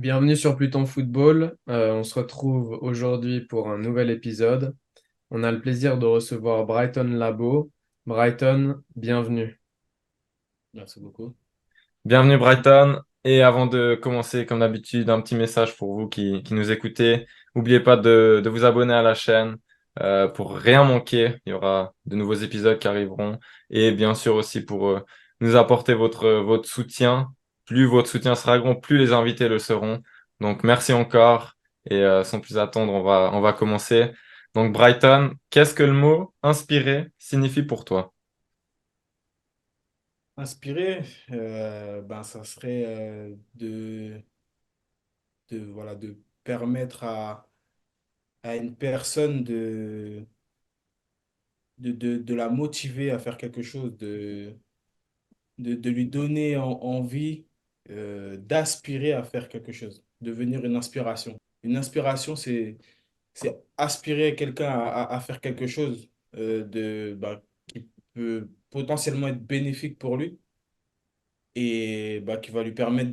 Bienvenue sur Pluton Football. On se retrouve aujourd'hui pour un nouvel épisode. On a le plaisir de recevoir Brighton Labo. Brighton, bienvenue. Merci beaucoup. Bienvenue Brighton. Et avant de commencer, comme d'habitude, un petit message pour vous qui nous écoutez. N'oubliez pas de vous abonner à la chaîne pour rien manquer. Il y aura de nouveaux épisodes qui arriveront. Et bien sûr aussi pour nous apporter votre soutien. Plus votre soutien sera grand, plus les invités le seront. Donc merci encore. Et sans plus attendre, on va commencer. Donc Brighton, qu'est-ce que le mot inspiré signifie pour toi? Inspiré, ça serait voilà, de permettre à une personne de la motiver à faire quelque chose, de lui donner envie d'aspirer à faire quelque chose, devenir une inspiration. Une inspiration, c'est aspirer quelqu'un à faire quelque chose qui peut potentiellement être bénéfique pour lui et qui va lui permettre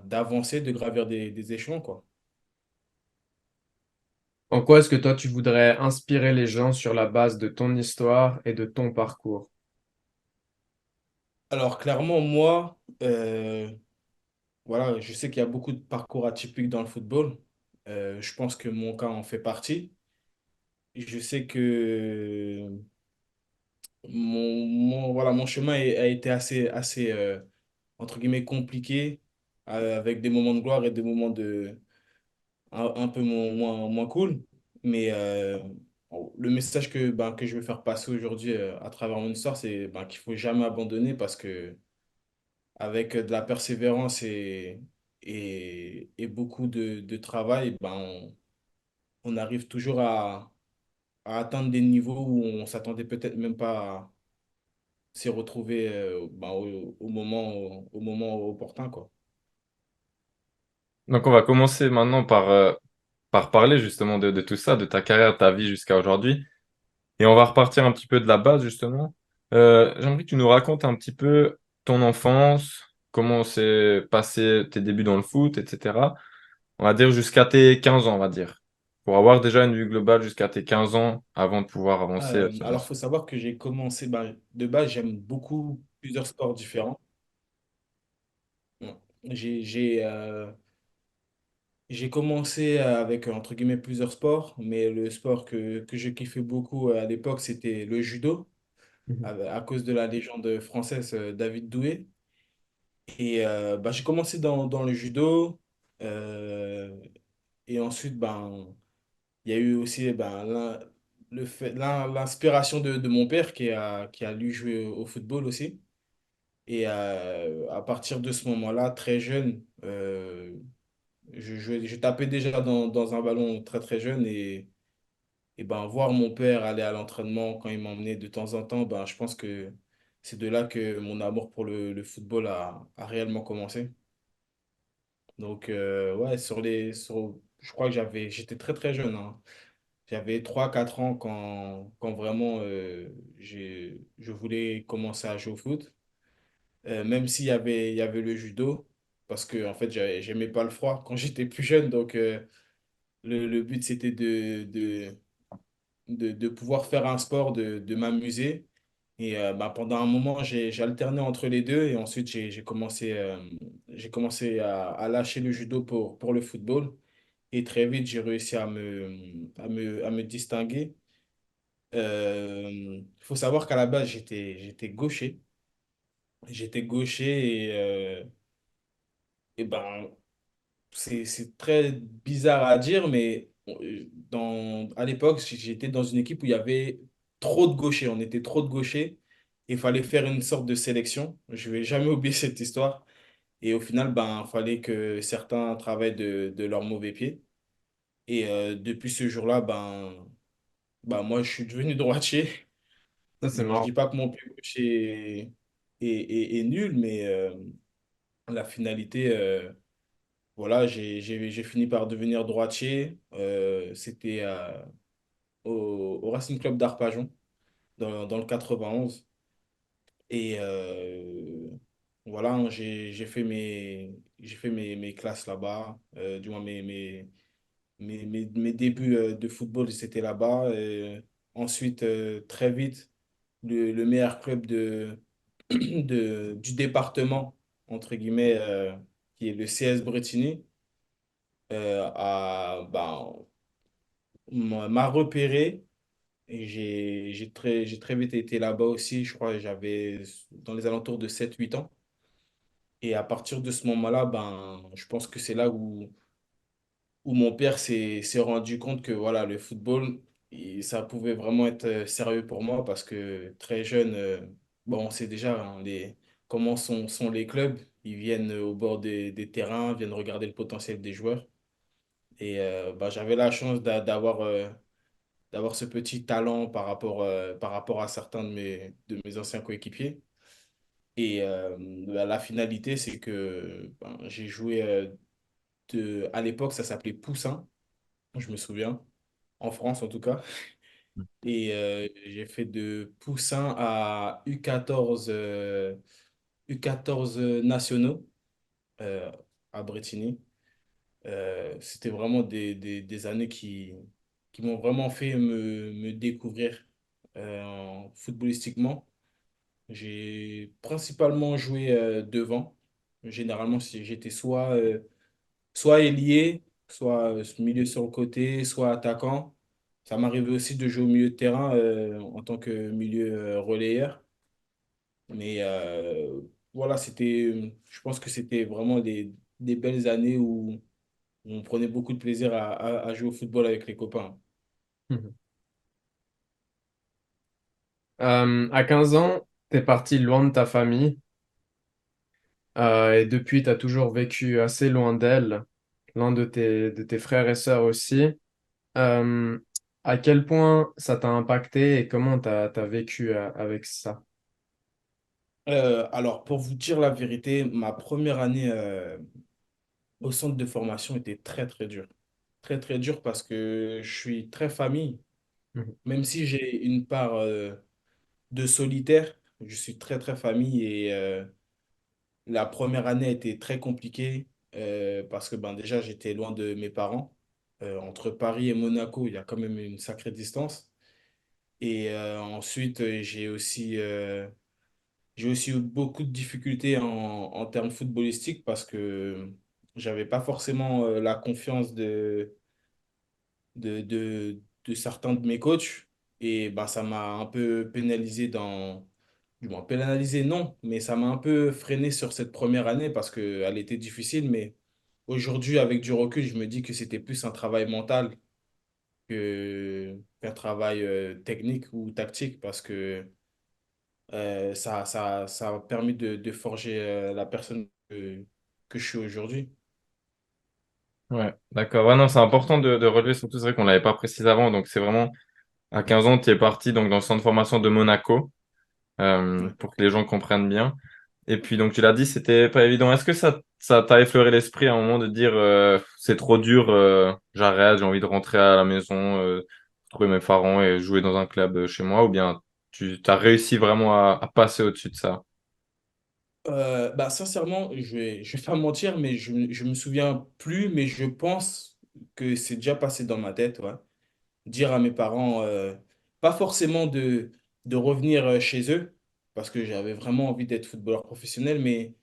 d'avancer, de gravir des échelons, quoi. En quoi est-ce que toi tu voudrais inspirer les gens sur la base de ton histoire et de ton parcours? Alors, clairement, moi, voilà, je sais qu'il y a beaucoup de parcours atypiques dans le football. Je pense que mon cas en fait partie. Je sais que voilà, mon chemin a été assez entre guillemets, compliqué, avec des moments de gloire et des moments un peu moins cool. Mais le message que je veux faire passer aujourd'hui à travers mon histoire, c'est qu'il faut jamais abandonner parce que avec de la persévérance et beaucoup de travail, on arrive toujours à atteindre des niveaux où on s'attendait peut-être même pas à s'y retrouver au moment opportun, quoi. Donc on va commencer maintenant par parler justement de tout ça, de ta carrière, de ta vie jusqu'à aujourd'hui. Et on va repartir un petit peu de la base justement. J'aimerais que tu nous racontes un petit peu ton enfance, comment s'est passé tes débuts dans le foot, etc. On va dire jusqu'à tes 15 ans, on va dire. Pour avoir déjà une vue globale jusqu'à tes 15 ans avant de pouvoir avancer sur la Alors, il faut suite. savoir que j'ai commencé, de base, j'aime beaucoup plusieurs sports différents. Bon, j'ai commencé avec, entre guillemets, plusieurs sports, mais le sport que je kiffais beaucoup à l'époque, c'était le judo, Mhm. à cause de la légende française David Doué. Et j'ai commencé dans le judo, euh, et ensuite, il y a eu aussi l'inspiration de mon père qui a lui joué au football aussi. Et à partir de ce moment-là, très jeune, je tapais déjà dans un ballon très très jeune et voir mon père aller à l'entraînement quand il m'emmenait de temps en temps, je pense que c'est de là que mon amour pour le football a réellement commencé. Donc ouais, je crois que j'étais très très jeune, hein. J'avais 3 4 ans quand vraiment je voulais commencer à jouer au foot. Même il y avait le judo, parce que en fait, j'aimais pas le froid quand j'étais plus jeune. Donc, le but, c'était de pouvoir faire un sport, de m'amuser. Et pendant un moment, j'ai alterné entre les deux. Et ensuite, j'ai commencé à lâcher le judo pour le football. Et très vite, j'ai réussi à me distinguer. Il faut savoir qu'à la base, j'étais gaucher. J'étais gaucher et c'est très bizarre à dire, mais à l'époque, j'étais dans une équipe où il y avait trop de gauchers. On était trop de gauchers. Il fallait faire une sorte de sélection. Je vais jamais oublier cette histoire. Et au final, il fallait que certains travaillent de leur mauvais pied. Et depuis ce jour-là, moi, je suis devenu droitier. Ça, c'est Je dis marrant. pas que mon pied gauche est nul, mais la finalité, voilà, j'ai fini par devenir droitier. C'était au Racing Club d'Arpajon, dans le 91. Et voilà, hein, j'ai fait mes classes là-bas, du moins mes débuts de football, c'était là-bas. Ensuite, très vite, le meilleur club du département, entre guillemets, qui est le CS Bretigny, m'a repéré. Et j'ai très vite été là-bas aussi. Je crois que j'avais dans les alentours de 7 8 ans. Et à partir de ce moment-là, je pense que c'est là où mon père s'est rendu compte que voilà, le football, ça pouvait vraiment être sérieux pour moi parce que très jeune, bon, on sait déjà hein, comment sont les clubs. Ils viennent au bord des terrains, viennent regarder le potentiel des joueurs. Et j'avais la chance d'avoir ce petit talent par rapport à certains de mes anciens coéquipiers. Et la finalité, c'est que j'ai joué à l'époque, ça s'appelait Poussin, je me souviens, en France en tout cas. Et j'ai fait de Poussin à U14 nationaux à Bretigny. C'était vraiment des années qui m'ont vraiment fait me découvrir footballistiquement. J'ai principalement joué devant. Généralement, j'étais soit ailier, soit milieu sur le côté, soit attaquant. Ça m'arrivait aussi de jouer au milieu de terrain en tant que milieu relayeur. Mais voilà, je pense que c'était vraiment des belles années où on prenait beaucoup de plaisir à jouer au football avec les copains. Mhm. À 15 ans, t'es parti loin de ta famille et depuis, t'as toujours vécu assez loin d'elle, loin de tes frères et sœurs aussi. Euh, à quel point ça t'a impacté et comment t'as vécu avec ça? Alors, pour vous dire la vérité, ma première année au centre de formation était très, très dure. Très, très dure parce que je suis très famille. Mhm. Même si j'ai une part de solitaire, je suis très, très famille. Et la première année a été très compliquée parce que déjà, j'étais loin de mes parents. Entre Paris et Monaco, il y a quand même une sacrée distance. Et ensuite, j'ai aussi eu beaucoup de difficultés en termes footballistiques parce que j'avais pas forcément la confiance de certains de mes coachs. Et ça m'a un peu pénalisé du moins pénalisé, non, mais ça m'a un peu freiné sur cette première année parce qu'elle était difficile. Mais aujourd'hui, avec du recul, je me dis que c'était plus un travail mental qu'un travail technique ou tactique parce que ça a permis de forger la personne que je suis aujourd'hui. Ouais, d'accord. Ouais, non, c'est important de relever, surtout, c'est vrai qu'on l'avait pas précisé avant. Donc, c'est vraiment à 15 ans, tu es parti donc, dans le centre de formation de Monaco, Ouais. pour que les gens comprennent bien. Et puis, donc, tu l'as dit, c'était pas évident. Est-ce que ça t'a effleuré l'esprit à un moment de dire c'est trop dur, j'arrête, j'ai envie de rentrer à la maison, trouver mes parents et jouer dans un club chez moi, ou bien tu as réussi vraiment à passer au-dessus de ça? Sincèrement, je vais pas mentir, mais je me souviens plus, mais je pense que c'est déjà passé dans ma tête, ouais. Dire à mes parents, pas forcément de revenir chez eux, parce que j'avais vraiment envie d'être footballeur professionnel, mais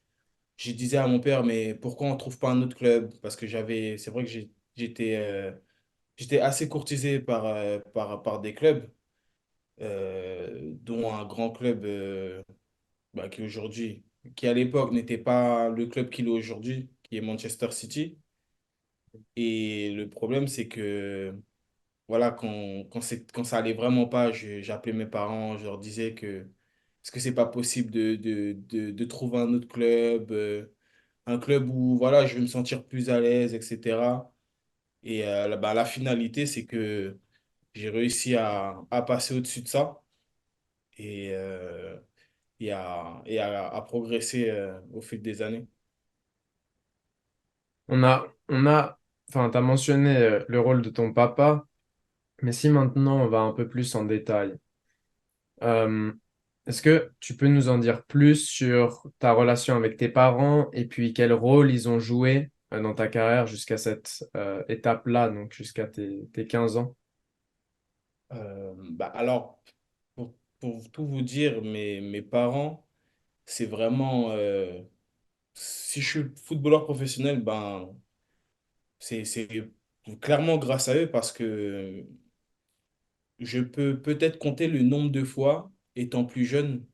je disais à mon père, mais pourquoi on trouve pas un autre club? Parce que c'est vrai que j'étais assez courtisé par des clubs, dont un grand club qui aujourd'hui, qui à l'époque n'était pas le club qu'il est aujourd'hui, qui est Manchester City. Et le problème, c'est que voilà, quand ça allait vraiment pas, j'appelais mes parents, je leur disais que est-ce que c'est pas possible de trouver un autre club, un club où voilà, je vais me sentir plus à l'aise, etc. Et la finalité, c'est que j'ai réussi à passer au-dessus de ça et, à progresser au fil des années. Enfin, t'as mentionné le rôle de ton papa, mais si maintenant on va un peu plus en détail. Euh, Est-ce que tu peux nous en dire plus sur ta relation avec tes parents et puis quel rôle ils ont joué dans ta carrière jusqu'à cette étape-là, donc jusqu'à tes 15 ans? Alors, pour tout vous dire, mes parents, c'est vraiment... si je suis footballeur professionnel, ben, c'est clairement grâce à eux parce que je peux peut-être compter le nombre de fois, étant plus jeune,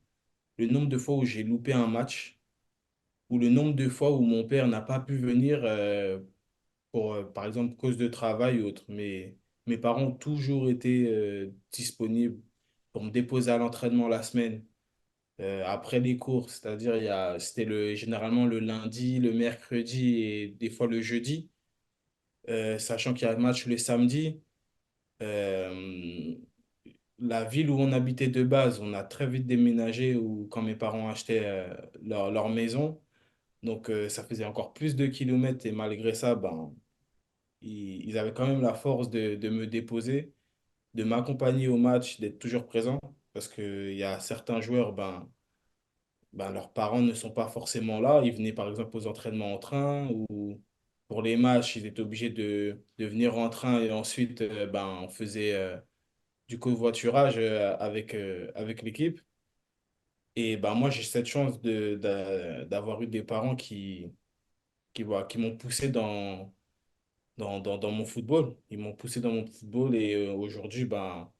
le nombre de fois où j'ai loupé un match ou le nombre de fois où mon père n'a pas pu venir pour, par exemple, cause de travail ou autre. Mais mes parents ont toujours été disponibles pour me déposer à l'entraînement la semaine, après les cours. C'est-à-dire, c'était généralement le lundi, le mercredi et des fois le jeudi, sachant qu'il y a un match le samedi. Euh, la ville où on habitait de base, on a très vite déménagé quand mes parents achetaient leur maison. Donc, ça faisait encore plus de kilomètres et malgré ça, ben, ils avaient quand même la force de me déposer, de m'accompagner au match, d'être toujours présent. Parce qu'il y a certains joueurs, ben, leurs parents ne sont pas forcément là. Ils venaient par exemple aux entraînements en train ou pour les matchs, ils étaient obligés de venir en train et ensuite, ben, on faisait du covoiturage avec l'équipe. Et ben, moi, j'ai cette chance d'avoir eu des parents voilà, qui m'ont poussé dans mon football. Ils m'ont poussé dans mon football et aujourd'hui, ben,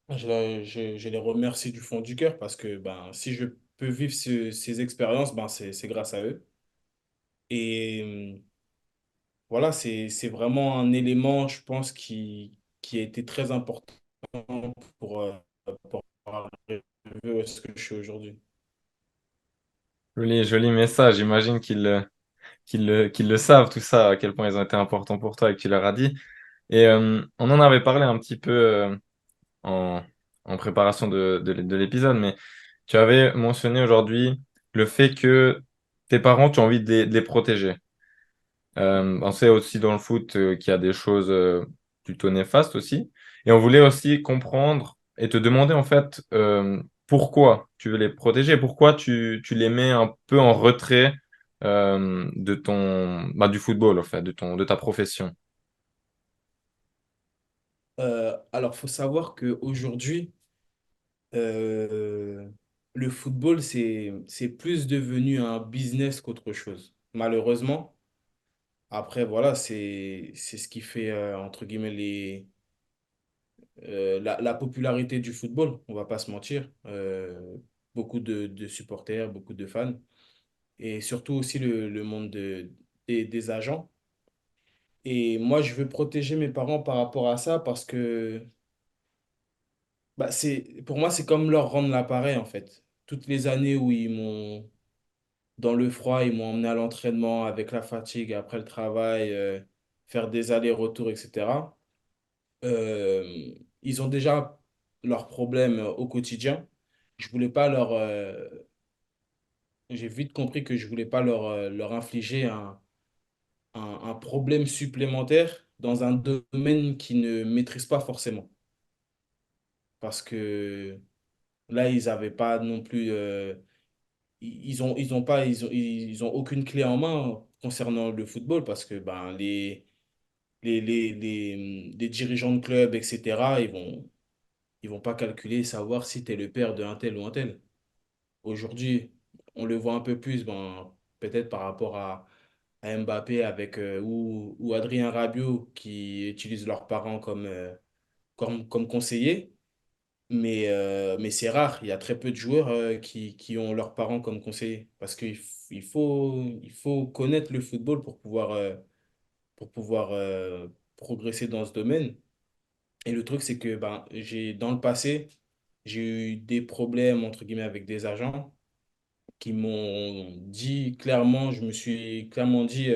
je les remercie du fond du cœur parce que ben, si je peux vivre ces expériences, ben, c'est grâce à eux. Et voilà, c'est vraiment un élément, je pense, qui a été très important pour, euh, pour arriver où est-ce que je suis aujourd'hui. Joli, joli message. J'imagine qu'ils le savent, tout ça, à quel point ils ont été importants pour toi et que tu leur as dit. Et on en avait parlé un petit peu en, en préparation de l'épisode, mais tu avais mentionné aujourd'hui le fait que tes parents, tu as envie de les protéger. On sait aussi dans le foot qu'il y a des choses plutôt néfastes aussi. Et on voulait aussi comprendre et te demander en fait pourquoi tu veux les protéger, pourquoi tu les mets un peu en retrait du football, en fait, de ta profession. Alors, il faut savoir qu'aujourd'hui, euh, le football, c'est plus devenu un business qu'autre chose. Malheureusement, après, voilà, c'est ce qui fait, entre guillemets, la popularité du football, on va pas se mentir. Beaucoup de supporters, beaucoup de fans, et surtout aussi le monde des agents. Et moi, je veux protéger mes parents par rapport à ça parce que bah, pour moi, c'est comme leur rendre l'appareil, en fait. Toutes les années où dans le froid, ils m'ont emmené à l'entraînement avec la fatigue, après le travail, faire des allers-retours, etc. Euh, Ils ont déjà leurs problèmes au quotidien. Je voulais pas j'ai vite compris que je voulais pas leur infliger un problème supplémentaire dans un domaine qu'ils ne maîtrisent pas forcément. Parce que là, ils n'avaient pas non plus. Ils ont aucune clé en main concernant le football parce que ben, les dirigeants de club, etc., ils vont pas calculer, savoir si tu es le père de un tel ou un tel. Aujourd'hui, on le voit un peu plus, ben, peut-être par rapport à Mbappé ou Adrien Rabiot qui utilisent leurs parents comme conseillers. Mais c'est rare, il y a très peu de joueurs qui ont leurs parents comme conseillers. Parce il faut connaître le football pour pouvoir progresser dans ce domaine. Et le truc, c'est que ben, dans le passé, j'ai eu des problèmes, entre guillemets, avec des agents qui m'ont dit clairement, je me suis clairement dit,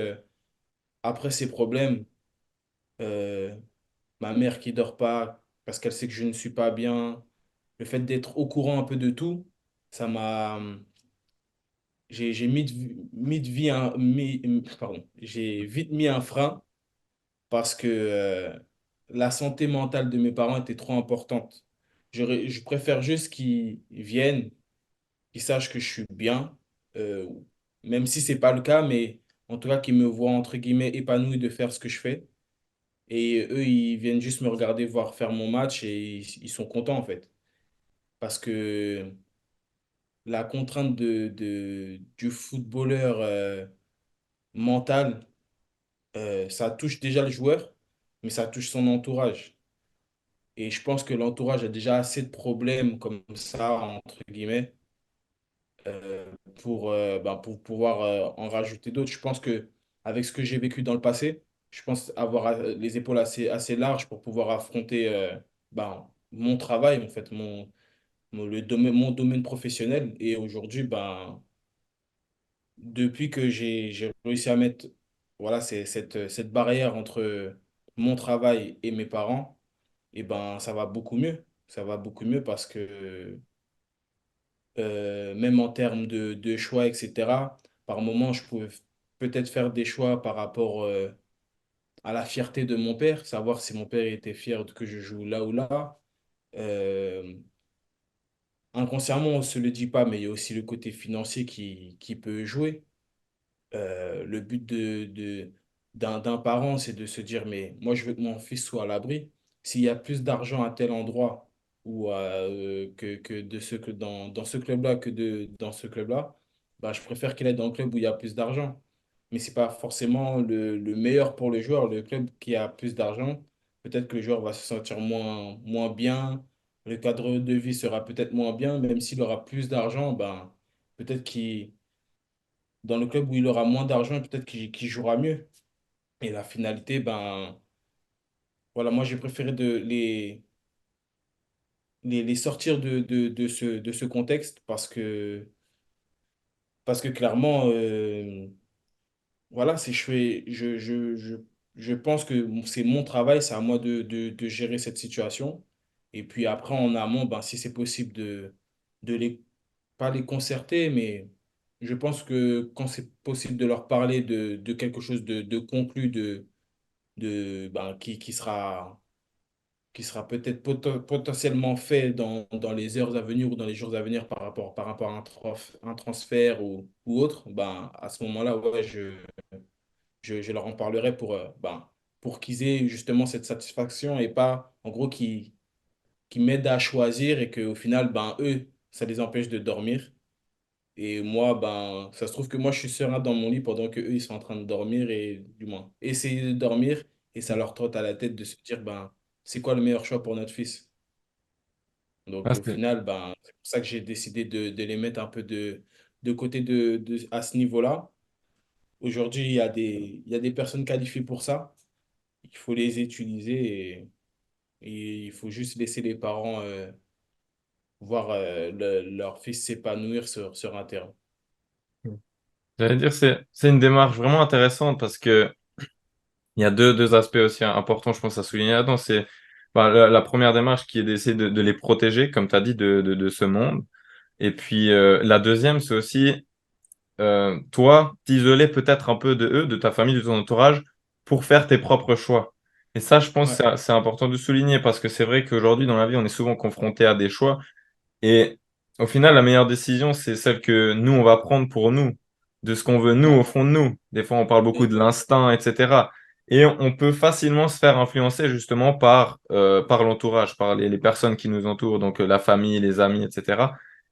après ces problèmes, euh, ma mère qui dort pas parce qu'elle sait que je ne suis pas bien, le fait d'être au courant un peu de tout, ça m'a, j'ai mis de vie pardon, j'ai vite mis un frein parce que la santé mentale de mes parents était trop importante. Je préfère juste qu'ils viennent. qu'ils sachent que je suis bien, euh, même si c'est pas le cas, mais en tout cas qu'ils me voient entre guillemets épanoui de faire ce que je fais. Et eux, ils viennent juste me regarder, voir faire mon match et ils sont contents en fait. Parce que la contrainte du footballeur mental, ça touche déjà le joueur, mais ça touche son entourage. Et je pense que l'entourage a déjà assez de problèmes comme ça, entre guillemets, euh, pour pouvoir en rajouter d'autres. Je pense que avec ce que j'ai vécu dans le passé, je pense avoir les épaules assez larges pour pouvoir affronter mon travail, en fait, mon domaine professionnel. Et aujourd'hui, depuis que j'ai réussi à mettre voilà, cette barrière entre mon travail et mes parents, et ça va beaucoup mieux. Ça va beaucoup mieux parce que même en termes de choix, etc., par moment, je pouvais peut-être faire des choix par rapport à la fierté de mon père, savoir si mon père était fier que je joue là ou là. Euh, Inconsciemment, on ne se le dit pas, mais il y a aussi le côté financier qui peut jouer. Le but d'un parent, c'est de se dire, mais moi, je veux que mon fils soit à l'abri. S'il y a plus d'argent à tel endroit ou que dans ce club-là dans ce club-là, je préfère qu'il aille dans le club où il y a plus d'argent. Mais ce n'est pas forcément le meilleur pour le joueur. Le club qui a plus d'argent, peut-être que le joueur va se sentir moins bien. Le cadre de vie sera peut-être moins bien, même s'il aura plus d'argent, peut-être qu'il dans le club où il aura moins d'argent, peut-être qu'il jouera mieux. Et la finalité, voilà, moi j'ai préféré les sortir de ce contexte parce que clairement, voilà, je pense que c'est mon travail, c'est à moi de gérer cette situation. Et puis après, en amont, si c'est possible de pas les concerter, mais je pense que quand c'est possible de leur parler de quelque chose de conclu, qui sera peut-être potentiellement fait dans les heures à venir ou dans les jours à venir par rapport à un transfert ou autre, à ce moment-là, ouais, je leur en parlerai pour qu'ils aient justement cette satisfaction et pas, en gros, qu'ils m'aident à choisir et qu'au final, eux, ça les empêche de dormir. Et moi, ça se trouve que moi, je suis serein dans mon lit pendant que eux, ils sont en train de dormir et du moins, essayer de dormir et ça leur trotte à la tête de se dire, c'est quoi le meilleur choix pour notre fils? Donc, Ah, au final, c'est pour ça que j'ai décidé de les mettre un peu de côté à ce niveau-là. Aujourd'hui, il y a des personnes qualifiées pour ça. Il faut les utiliser et il faut juste laisser les parents voir leur fils s'épanouir sur un terrain. j'allais dire, c'est une démarche vraiment intéressante parce que il y a deux aspects aussi importants, je pense, à souligner là-dedans. C'est la première démarche qui est d'essayer de les protéger, comme tu as dit, de ce monde. Et puis la deuxième, c'est aussi toi, t'isoler peut-être un peu de eux, de ta famille, de ton entourage, pour faire tes propres choix. Et ça, je pense Ouais, que c'est important de souligner parce que c'est vrai qu'aujourd'hui, dans la vie, on est souvent confronté à des choix. Et au final, la meilleure décision, c'est celle que nous, on va prendre pour nous, de ce qu'on veut nous, ouais, au fond de nous. Des fois, on parle beaucoup de exact. l'instinct, etc. Et on peut facilement se faire influencer justement par l'entourage, par les personnes qui nous entourent, donc la famille, les amis, etc.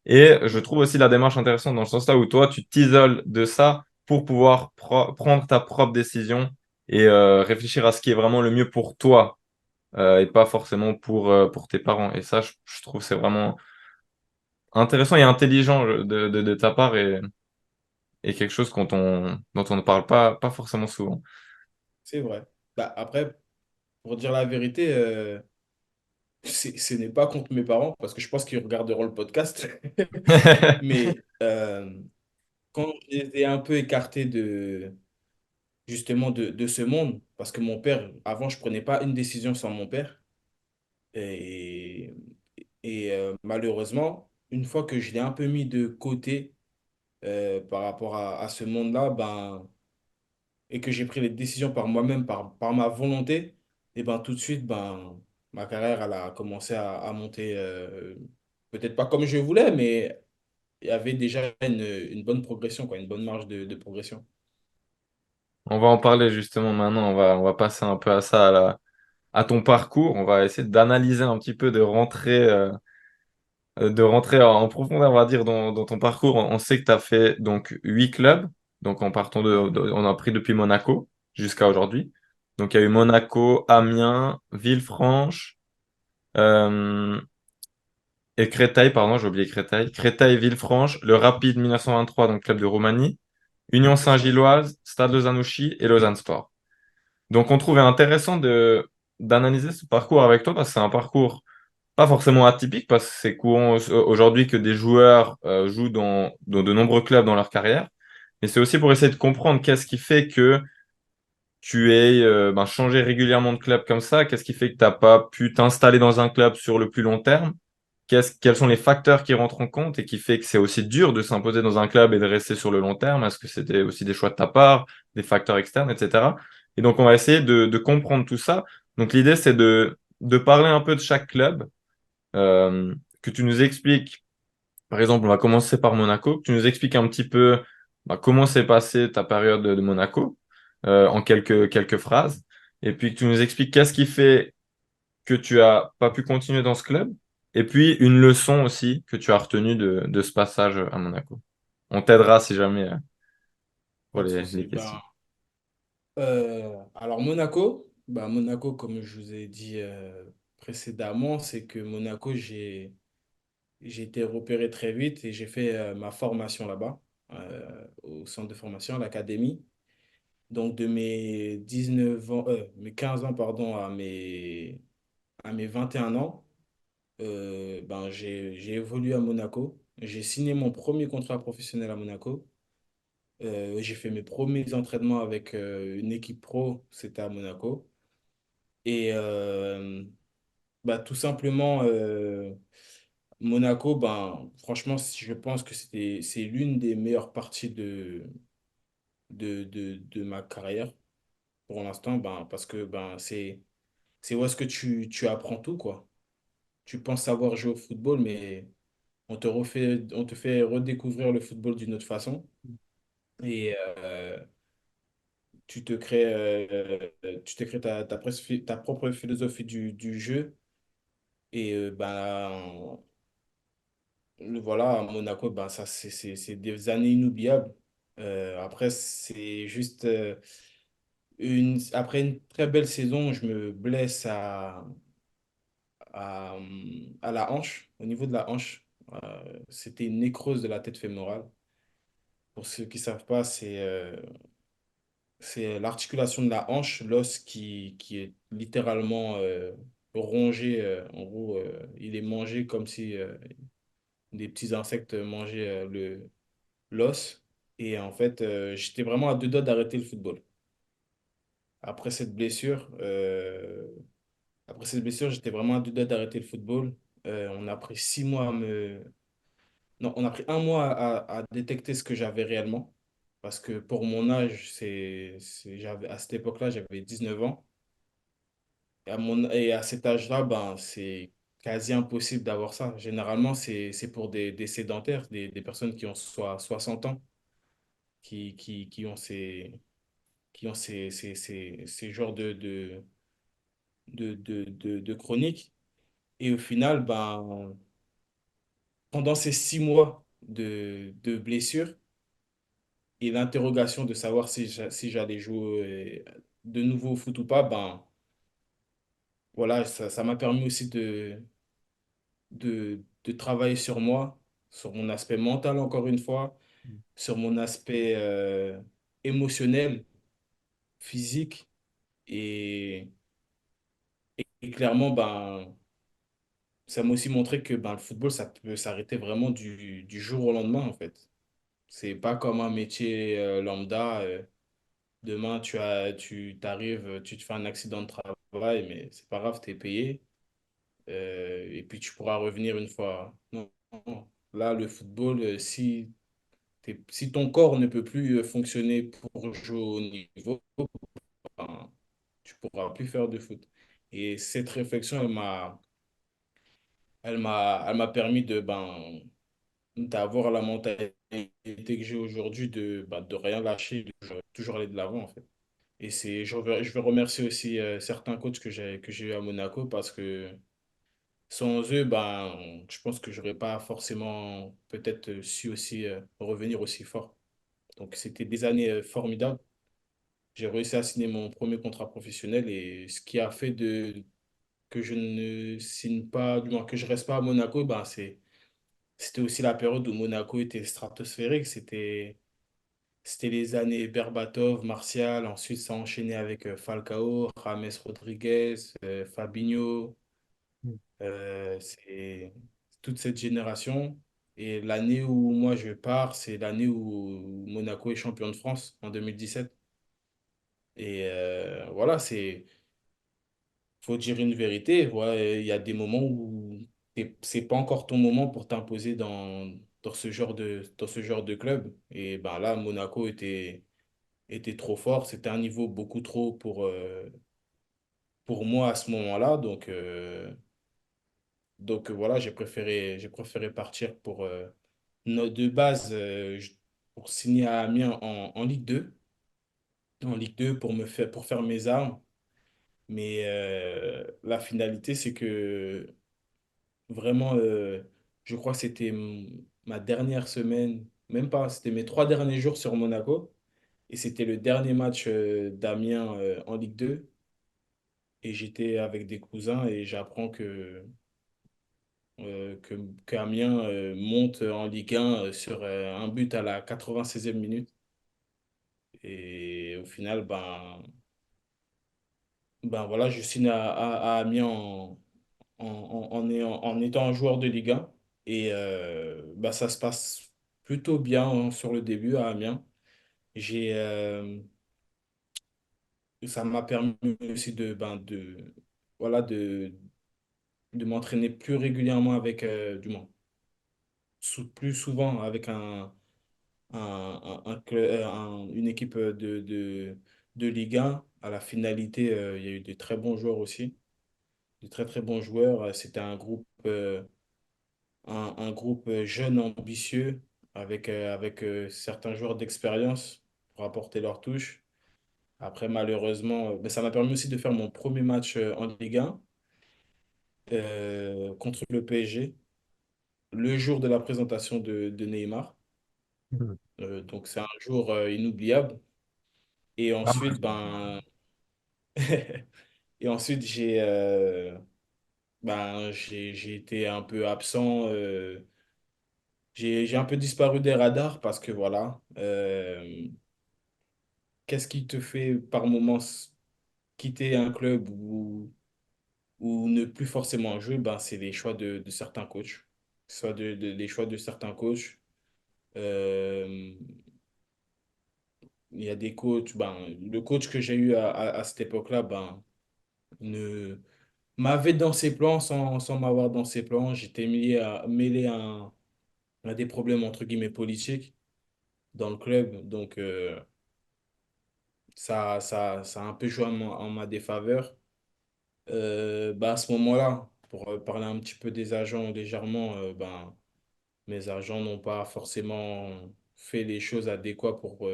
Et je trouve aussi la démarche intéressante dans le sens là où toi, tu t'isoles de ça pour pouvoir prendre ta propre décision et réfléchir à ce qui est vraiment le mieux pour toi et pas forcément pour tes parents. Et ça, je trouve que c'est vraiment intéressant et intelligent de ta part et quelque chose dont on ne parle pas forcément souvent. C'est vrai. Après, pour dire la vérité, ce n'est pas contre mes parents parce que je pense qu'ils regarderont le podcast. Mais quand je les ai un peu écartés justement de ce monde, parce que mon père, avant, je prenais pas une décision sans mon père. Et, malheureusement, une fois que je l'ai un peu mis de côté par rapport à ce monde-là, et que j'ai pris les décisions par moi-même, par ma volonté, et tout de suite, ma carrière, elle a commencé à monter, peut-être pas comme je voulais, mais il y avait déjà une bonne progression, quoi, une bonne marge de progression. On va en parler justement maintenant. On va passer un peu à ça, à ton parcours. On va essayer d'analyser un petit peu, de rentrer en profondeur, on va dire, dans ton parcours. On sait que tu as fait donc 8 clubs. Donc en partant on a pris depuis Monaco jusqu'à aujourd'hui. Donc il y a eu Monaco, Amiens, Villefranche euh, et Créteil, pardon, j'ai oublié Créteil. Créteil, Villefranche, le Rapide 1923, donc club de Roumanie, Union C'est ça. Saint-Gilloise, Stade Lausanne-Ouchy et Lausanne Sport. Donc on trouvait intéressant d'analyser ce parcours avec toi parce que c'est un parcours pas forcément atypique parce que c'est courant aujourd'hui que des joueurs jouent dans de nombreux clubs dans leur carrière. Mais c'est aussi pour essayer de comprendre qu'est-ce qui fait que tu aies changé régulièrement de club comme ça, qu'est-ce qui fait que tu n'as pas pu t'installer dans un club sur le plus long terme, quels sont les facteurs qui rentrent en compte et qui fait que c'est aussi dur de s'imposer dans un club et de rester sur le long terme. Est-ce que c'était aussi des choix de ta part, des facteurs externes, etc. Et donc on va essayer de comprendre tout ça. Donc l'idée c'est de parler un peu de chaque club que tu nous expliques, par exemple, on va commencer par Monaco, que tu nous expliques un petit peu comment s'est passée ta période de Monaco en quelques phrases, et puis que tu nous expliques qu'est-ce qui fait que tu as pas pu continuer dans ce club, et puis une leçon aussi que tu as retenue de ce passage à Monaco. On t'aidera si jamais pour Pas de les souci. questions. Alors Monaco, Monaco, comme je vous ai dit précédemment, c'est que Monaco, j'ai été repéré très vite et j'ai fait ma formation là-bas, au centre de formation, à l'académie. Donc de mes 19 ans, mes 15 ans, pardon, à mes 21 ans, j'ai évolué à Monaco. J'ai signé mon premier contrat professionnel à Monaco. J'ai fait mes premiers entraînements avec une équipe pro, c'était à Monaco. Et tout simplement, Monaco, franchement, je pense que c'est l'une des meilleures parties de ma carrière pour l'instant, parce que c'est où est-ce que tu apprends tout, quoi. Tu penses savoir jouer au football, mais on te fait redécouvrir le football d'une autre façon. Et tu te crées ta propre philosophie du jeu. Et voilà, à Monaco, c'est des années inoubliables. Après, c'est juste après une très belle saison, je me blesse à, à la hanche, au niveau de la hanche. C'était une nécrose de la tête fémorale. Pour ceux qui ne savent pas, c'est l'articulation de la hanche, l'os qui est littéralement rongé. En gros, il est mangé comme si des petits insectes mangeaient l'os. Et en fait, j'étais vraiment à deux doigts d'arrêter le football. Après cette blessure, euh, après cette blessure, j'étais vraiment à deux doigts d'arrêter le football. On a pris 6 mois à me... Non, on a pris un mois à détecter ce que j'avais réellement. Parce que pour mon âge, à cette époque-là, j'avais 19 ans. Et à cet âge-là, c'est quasi impossible d'avoir ça. Généralement, c'est pour des sédentaires, des personnes qui ont soit 60 ans, qui ont ces genres de chroniques. Et au final, pendant ces 6 mois de blessure et l'interrogation de savoir si j'allais jouer de nouveau au foot ou pas, voilà, ça m'a permis aussi de travailler sur moi, sur mon aspect mental encore une fois, sur mon aspect émotionnel, physique. Et, et clairement, ça m'a aussi montré que le football, ça peut s'arrêter vraiment du jour au lendemain, en fait. C'est pas comme un métier lambda. Demain, tu t'arrives, tu te fais un accident de travail, mais c'est pas grave, tu es payé. Et puis tu pourras revenir une fois. Non, non. Là, le football, si ton corps ne peut plus fonctionner pour jouer au niveau, ben, tu pourras plus faire de foot. Et cette réflexion, elle m'a permis d'avoir la mentalité que j'ai aujourd'hui de rien lâcher, de toujours aller de l'avant, en fait. Et je veux remercier aussi certains coachs que j'ai eu à Monaco parce que sans eux, je pense que j'aurais pas forcément peut-être su aussi revenir aussi fort. Donc, c'était des années formidables. J'ai réussi à signer mon premier contrat professionnel et ce qui a fait que je ne signe pas, du moins que je reste pas à Monaco, c'était aussi la période où Monaco était stratosphérique. C'était les années Berbatov, Martial. Ensuite, ça a enchaîné avec Falcao, James Rodriguez, Fabinho. C'est toute cette génération. Et l'année où moi je pars, c'est l'année où Monaco est champion de France en 2017. Et voilà, faut dire une vérité. Ouais, il y a des moments où c'est pas encore ton moment pour t'imposer dans ce genre de club. Et ben là, Monaco était trop fort. C'était un niveau beaucoup trop pour moi à ce moment-là. Donc voilà, j'ai préféré partir de base pour signer à Amiens en Ligue 2. En Ligue 2 pour faire mes armes. Mais la finalité, c'est que vraiment, je crois que c'était ma dernière semaine, même pas, c'était mes 3 derniers jours sur Monaco. Et c'était le dernier match d'Amiens en Ligue 2. Et j'étais avec des cousins et j'apprends qu'Amiens monte en Ligue 1 sur un but à la 96e minute. Et au final, voilà, je signe à Amiens en étant un joueur de Ligue 1. Et ça se passe plutôt bien hein, sur le début à Amiens. J'ai, Ça m'a permis aussi voilà, de m'entraîner plus régulièrement du moins, plus souvent avec une équipe de Ligue 1. À la finalité, il y a eu de très bons joueurs aussi, de très très bons joueurs. C'était un groupe jeune, ambitieux, avec certains joueurs d'expérience pour apporter leur touche. Après, malheureusement, ça m'a permis aussi de faire mon premier match en Ligue 1 contre le PSG, le jour de la présentation de Neymar. Mhm. Donc, c'est un jour inoubliable. Et Ah, ensuite, et ensuite j'ai été un peu absent. J'ai un peu disparu des radars parce que voilà. Qu'est-ce qui te fait par moments quitter un club ou ne plus forcément jouer? C'est les choix de certains coachs. Soit les choix de certains coachs. Euh, il y a des coachs. Le coach que j'ai eu à cette époque-là, ne m'avait dans ses plans sans m'avoir dans ses plans. J'étais mêlé à des problèmes entre guillemets politiques dans le club. Donc, ça a un peu joué en ma défaveur. À ce moment-là, pour parler un petit peu des agents légèrement, mes agents n'ont pas forcément fait les choses adéquates pour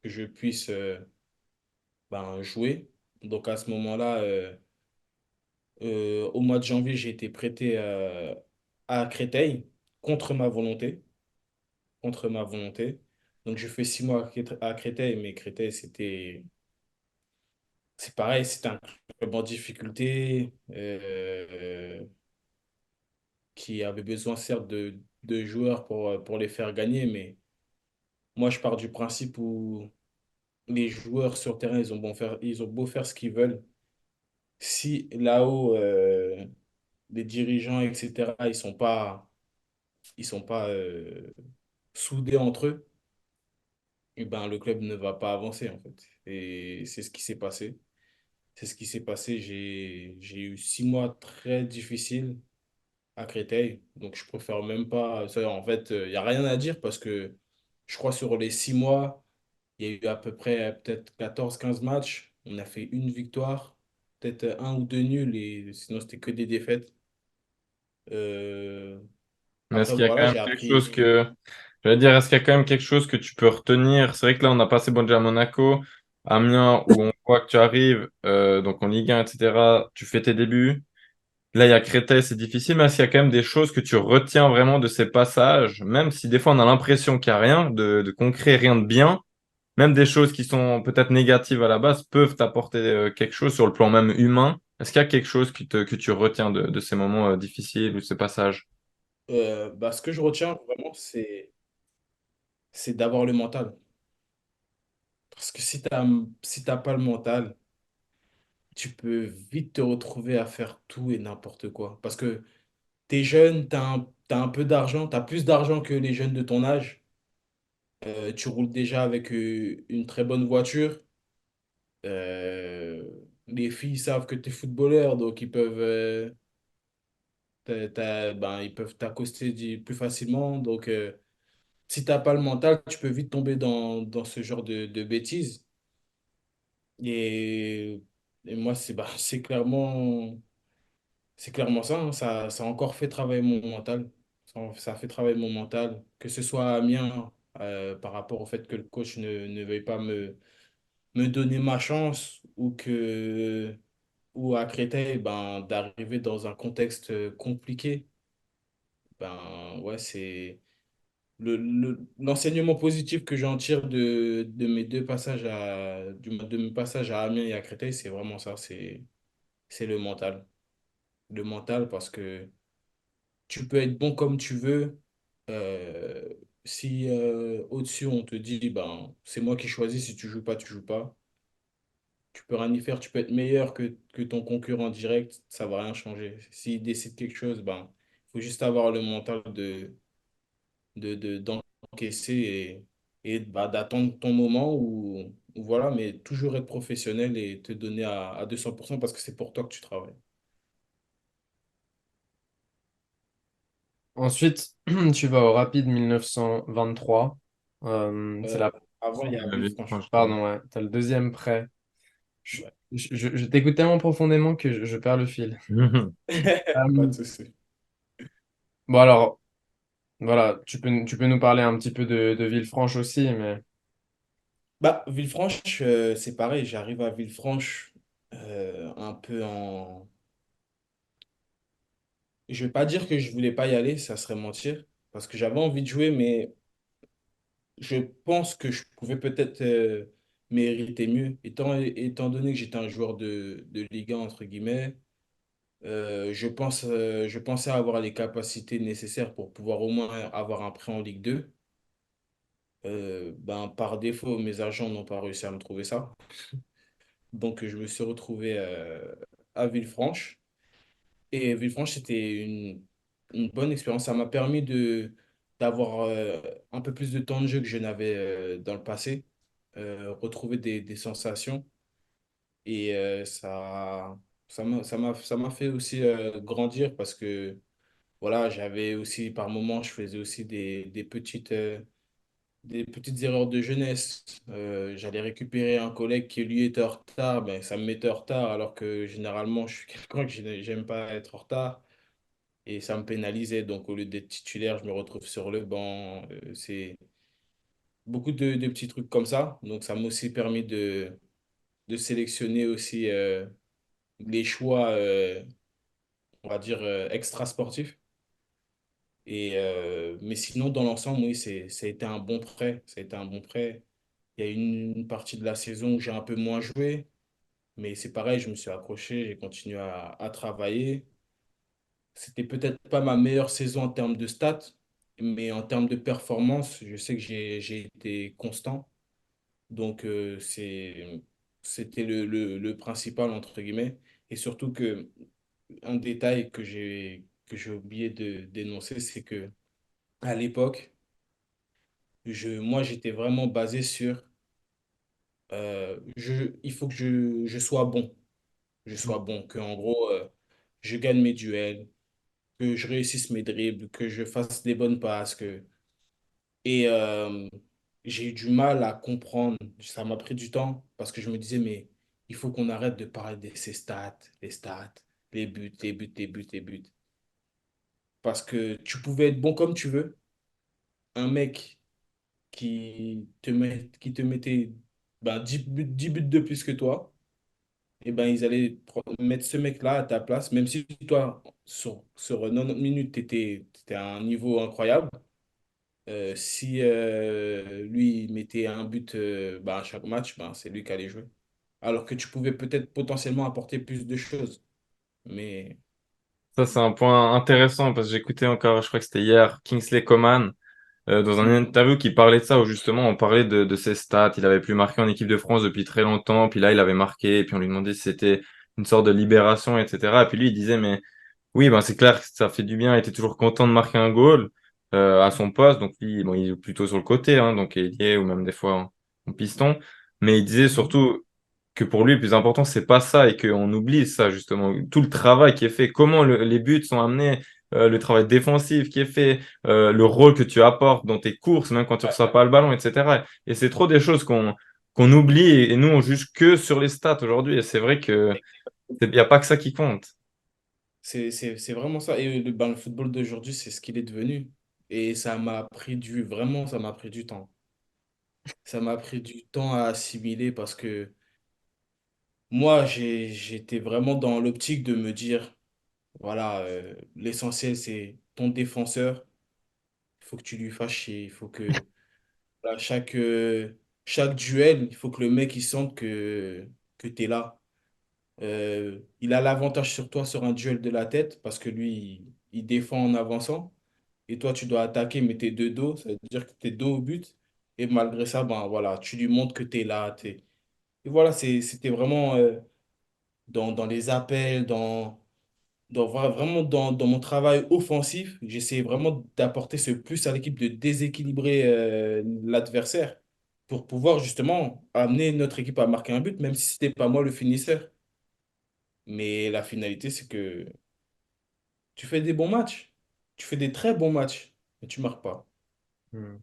que je puisse jouer. Donc à ce moment-là, au mois de janvier, j'ai été prêté à Créteil contre ma volonté. Contre ma volonté. Donc je fais 6 mois à Créteil, mais Créteil, c'est pareil, c'est un club en difficulté qui avait besoin certes de joueurs pour les faire gagner, mais moi je pars du principe où les joueurs sur le terrain, ils ont beau faire ce qu'ils veulent. Si là-haut, les dirigeants, etc., ils sont pas soudés entre eux, et le club ne va pas avancer en fait. Et c'est ce qui s'est passé. C'est ce qui s'est passé. J'ai eu 6 mois très difficiles à Créteil. Donc, je préfère même pas. En fait, il n'y a rien à dire parce que je crois sur les 6 mois, il y a eu à peu près peut-être 14 15 matchs. On a fait une victoire, peut-être un ou deux nuls et sinon, c'était que des défaites. Euh, Mais est-ce Après, qu'il y a quand voilà, même j'ai quelque chose appris. que, je vais dire, est-ce qu'il y a quand même quelque chose que tu peux retenir? C'est vrai que là, on a passé bon déjà à Monaco, Amiens, où on voit que tu arrives, donc en Ligue 1, etc. Tu fais tes débuts. Là, il y a Créteil, c'est difficile, mais est-ce qu'il y a quand même des choses que tu retiens vraiment de ces passages, même si des fois on a l'impression qu'il n'y a rien de concret, rien de bien, même des choses qui sont peut-être négatives à la base peuvent t'apporter quelque chose sur le plan même humain. Est-ce qu'il y a quelque chose que tu retiens de ces moments difficiles ou de ces passages? Bah, ce que je retiens vraiment, c'est d'avoir le mental. Parce que si t'as pas le mental, tu peux vite te retrouver à faire tout et n'importe quoi. Parce que t'es jeune, t'as un peu d'argent, t'as plus d'argent que les jeunes de ton âge. Tu roules déjà avec une très bonne voiture. Euh, les filles savent que tu es footballeur, donc ils peuvent t'accoster plus facilement. Donc, si t'as pas le mental, tu peux vite tomber dans ce genre de bêtises. Et, et moi, c'est clairement ça, hein. Ça a encore fait travailler mon mental. Ça a fait travailler mon mental. Que ce soit à Amiens, par rapport au fait que le coach ne veuille pas me donner ma chance ou à Créteil, ben, d'arriver dans un contexte compliqué. Ben, ouais, c'est l'enseignement positif que j'en tire de mes deux passages de mes passages à Amiens et à Créteil, c'est vraiment ça, c'est le mental. Le mental parce que tu peux être bon comme tu veux. euh, si au-dessus on te dit, ben, c'est moi qui choisis, si tu joues pas, tu joues pas. Tu peux rien y faire, tu peux être meilleur que ton concurrent direct, ça va rien changer. S'il décide quelque chose, ben, il faut juste avoir le mental d'encaisser bah, d'attendre ton moment ou voilà, mais toujours être professionnel et te donner à 200% parce que c'est pour toi que tu travailles. Ensuite, tu vas au Rapide 1923. C'est Euh, la... Avant, il y a Franchement, Villefranche. Pardon, ouais, t'as le deuxième prêt. Ouais. Je t'écoute tellement profondément que je perds le fil. Pas Euh, de souci. bon alors, voilà, tu peux nous parler un petit peu de Villefranche aussi, mais Bah, Villefranche, c'est pareil, j'arrive à Villefranche un peu en... Je vais pas dire que je voulais pas y aller, ça serait mentir, parce que j'avais envie de jouer, mais je pense que je pouvais peut-être mériter mieux. Étant donné que j'étais un joueur de Ligue 1, entre guillemets, je pensais avoir les capacités nécessaires pour pouvoir au moins avoir un prêt en Ligue 2. Ben, par défaut, mes agents n'ont pas réussi à me trouver ça. Donc, je me suis retrouvé à Villefranche. Et Villefranche, c'était une bonne expérience. Ça m'a permis d'avoir un peu plus de temps de jeu que je n'avais dans le passé, retrouver des sensations. Et ça m'a fait aussi grandir parce que voilà, j'avais aussi, par moments, je faisais aussi des petites erreurs de jeunesse. J'allais récupérer un collègue qui, lui, était en retard, ben, ça me mettait en retard alors que généralement, je suis quelqu'un que j'aime pas être en retard. Et ça me pénalisait. Donc, au lieu d'être titulaire, je me retrouve sur le banc. C'est beaucoup de petits trucs comme ça. Donc, ça m'a aussi permis de sélectionner aussi les choix, on va dire, extra-sportifs. Mais sinon, dans l'ensemble, oui, ça a été un bon prêt. Ça a été un bon prêt. Il y a eu une partie de la saison où j'ai un peu moins joué. Mais c'est pareil, je me suis accroché, j'ai continué à travailler. C'était peut-être pas ma meilleure saison en termes de stats, mais en termes de performance, je sais que j'ai été constant. Donc, c'était le principal, entre guillemets. Et surtout que un détail que j'ai oublié de dénoncer, c'est que à l'époque, moi, j'étais vraiment basé sur il faut que je sois bon. Je sois bon, que en gros, je gagne mes duels, que je réussisse mes dribbles, que je fasse des bonnes passes, Et j'ai eu du mal à comprendre. Ça m'a pris du temps parce que je me disais, mais il faut qu'on arrête de parler de ces stats, les buts, les buts, les buts, les buts. parce que tu pouvais être bon comme tu veux. Un mec qui te mettait ben, 10 buts de plus que toi, et ben, ils allaient mettre ce mec-là à ta place, même si toi, sur 90 minutes, tu étais à un niveau incroyable. Si lui il mettait un but ben, à chaque match, ben, c'est lui qui allait jouer. Alors que tu pouvais peut-être potentiellement apporter plus de choses. Mais Ça, c'est un point intéressant parce que j'écoutais encore, je crois que c'était hier, Kingsley Coman, dans une interview qui parlait de ça, où justement on parlait de ses stats. Il avait plus marqué en équipe de France depuis très longtemps, puis là il avait marqué, et puis on lui demandait si c'était une sorte de libération, etc. Et puis lui il disait, mais oui, ben c'est clair que ça fait du bien, il était toujours content de marquer un goal à son poste, donc lui, bon, il est plutôt sur le côté, hein, donc ailier ou même des fois en piston. Mais il disait surtout que pour lui, le plus important, c'est pas ça et qu'on oublie ça, justement. Tout le travail qui est fait, comment les buts sont amenés, le travail défensif qui est fait, le rôle que tu apportes dans tes courses, même quand tu reçois pas le ballon, etc. Et c'est trop des choses qu'on oublie et nous, on juge que sur les stats aujourd'hui. Et c'est vrai que il n'y a pas que ça qui compte. c'est vraiment ça. Et ben, le football d'aujourd'hui, c'est ce qu'il est devenu. Et ça m'a pris du temps. Ça m'a pris du temps à assimiler parce que moi, j'étais vraiment dans l'optique de me dire, voilà, l'essentiel, c'est ton défenseur. Il faut que tu lui fasses chier. Il faut que voilà, chaque duel, il faut que le mec il sente que tu es là. Il a l'avantage sur toi sur un duel de la tête parce que lui, il défend en avançant. Et toi, tu dois attaquer, mais t'es de dos. Ça veut dire que t'es dos au but. Et malgré ça, ben, voilà, tu lui montres que tu es là. Et voilà, c'était vraiment dans les appels, vraiment dans mon travail offensif, j'essayais vraiment d'apporter ce plus à l'équipe, de déséquilibrer l'adversaire pour pouvoir justement amener notre équipe à marquer un but, même si c'était pas moi le finisseur. Mais la finalité, c'est que tu fais des bons matchs, tu fais des très bons matchs, mais tu marques pas. Hmm.